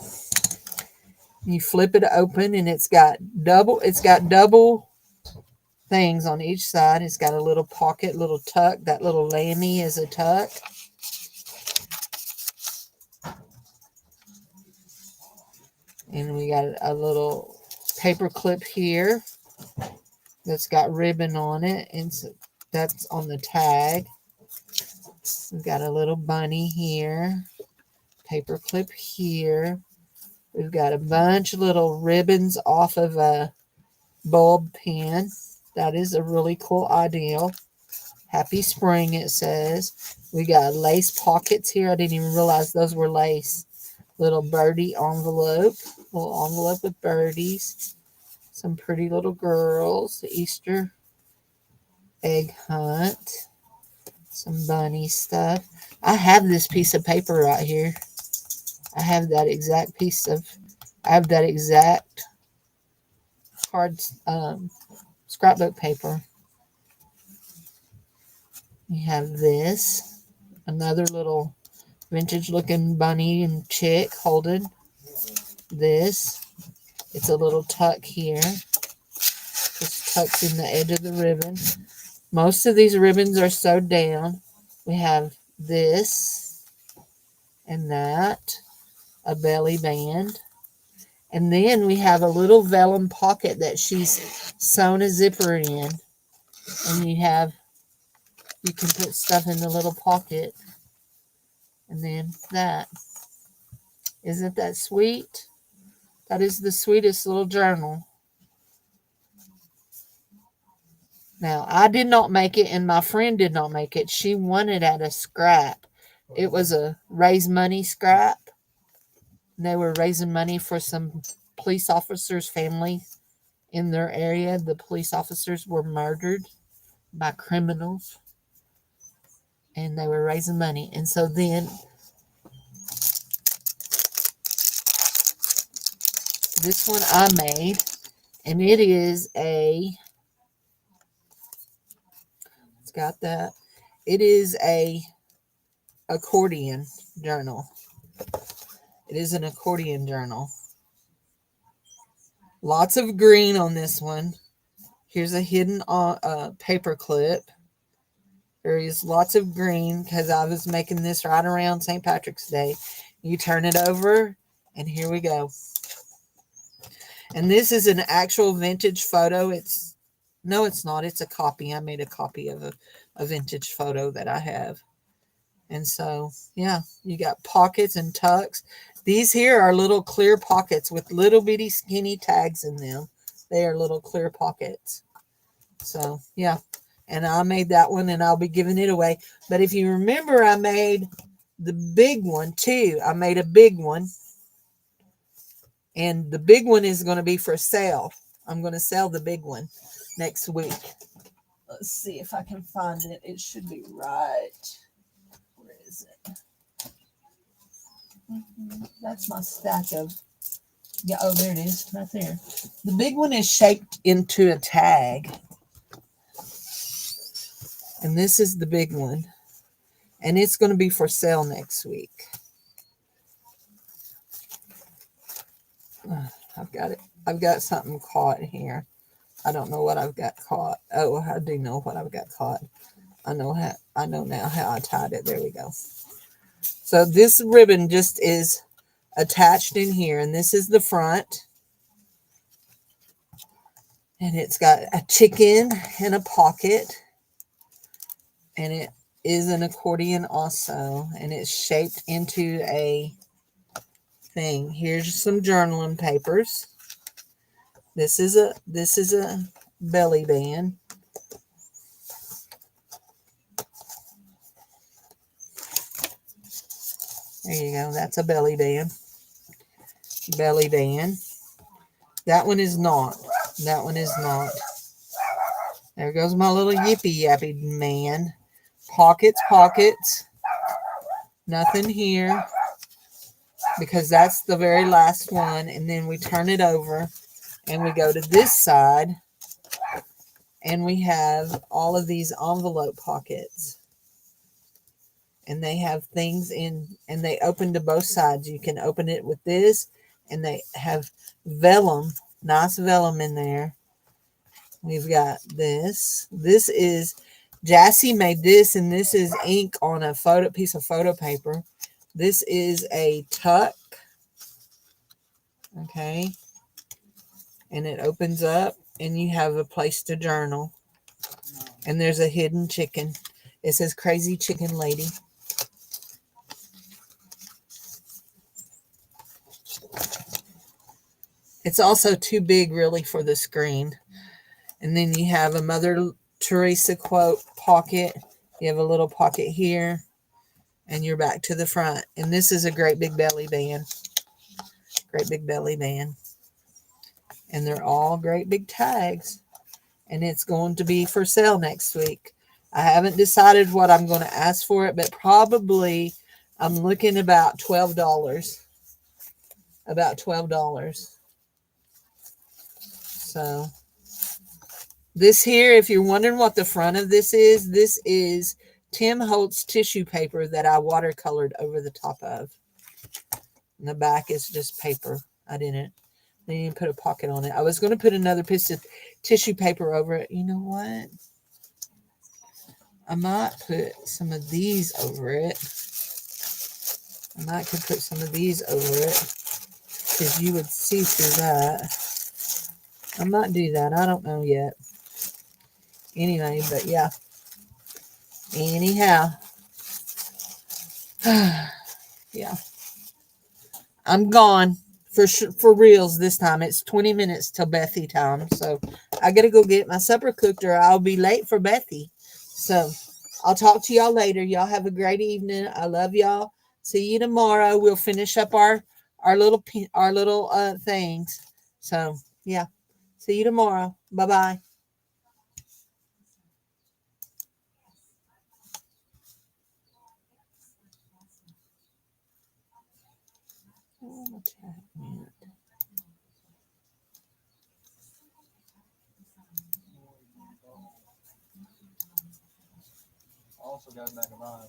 You flip it open and it's got double things on each side. It's got a little pocket, little tuck. That little lammy is a tuck. And we got a little paper clip here that's got ribbon on it. And so that's on the tag. We've got a little bunny here. Paper clip here. We've got a bunch of little ribbons off of a bulb pen. That is a really cool idea. Happy spring, it says. We got lace pockets here. I didn't even realize those were lace. Little birdie envelope. Little envelope with birdies. Some pretty little girls. The Easter egg hunt. Some bunny stuff. I have this piece of paper right here. I have that exact card scrapbook paper. You have this. Another little vintage looking bunny and chick holding this. It's a little tuck here. Just tucked in the edge of the ribbon. Most of these ribbons are sewed down. We have this and that. A belly band. And then we have a little vellum pocket that she's sewn a zipper in. And you can put stuff in the little pocket. And then that. Isn't that sweet? That is the sweetest little journal. Now, I did not make it, and my friend did not make it. She won it at a scrap. It was a raise money scrap. They were raising money for some police officers' family in their area. The police officers were murdered by criminals, and they were raising money. And so then this one I made, and it is it's got that. It is a accordion journal. It is an accordion journal. Lots of green on this one. Here's a hidden paper clip. There is lots of green because I was making this right around St. Patrick's Day. You turn it over, and here we go. And this is an actual vintage photo. No, it's not. It's a copy. I made a copy of a vintage photo that I have. And so, yeah, you got pockets and tucks. These here are little clear pockets with little bitty skinny tags in them. They are little clear pockets. So, yeah. And I made that one, and I'll be giving it away. But if you remember, I made the big one, too. I made a big one. And the big one is going to be for sale. I'm going to sell the big one next week. Let's see if I can find it. It should be right. Where is it? That's my stack of... Yeah, oh, there it is. Right there. The big one is shaped into a tag. And this is the big one. And it's going to be for sale next week. I've got it. I've got something caught here. I don't know what I've got caught. Oh, I do know what I've got caught. I know now how I tied it. There we go. So this ribbon just is attached in here, and this is the front. And it's got a chicken and a pocket. And it is an accordion also. And it's shaped into a thing. Here's some journaling papers. This is a belly band. There you go. That's a belly band. Belly band. That one is not. That one is not. There goes my little yippy yappy man. Pockets, pockets. Nothing here. Because that's the very last one. And then we turn it over. And we go to this side. And we have all of these envelope pockets. And they have things in, and they open to both sides. You can open it with this, and they have vellum, nice vellum in there. We've got this. This is, Jassy made this, and this is ink on a piece of photo paper. This is a tuck. Okay. And it opens up, and you have a place to journal. And there's a hidden chicken. It says Crazy Chicken Lady. It's also too big, really, for the screen. And then you have a Mother Teresa quote pocket. You have a little pocket here. And you're back to the front. And this is a great big belly band. Great big belly band. And they're all great big tags. And it's going to be for sale next week. I haven't decided what I'm going to ask for it, but probably I'm looking about $12. About $12. So this here, if you're wondering what the front of this is Tim Holtz tissue paper that I watercolored over the top of. And the back is just paper. I didn't put a pocket on it. I was going to put another piece of tissue paper over it. You know what? I might put some of these over it. I might could put some of these over it because you would see through that. I might do that. I don't know yet. Anyway, but yeah. Anyhow. Yeah. I'm gone for reals this time. It's 20 minutes till Bethy time. So I got to go get my supper cooked or I'll be late for Bethy. So I'll talk to y'all later. Y'all have a great evening. I love y'all. See you tomorrow. We'll finish up our little things. So yeah. See you tomorrow. Bye-bye. Also got back of mine.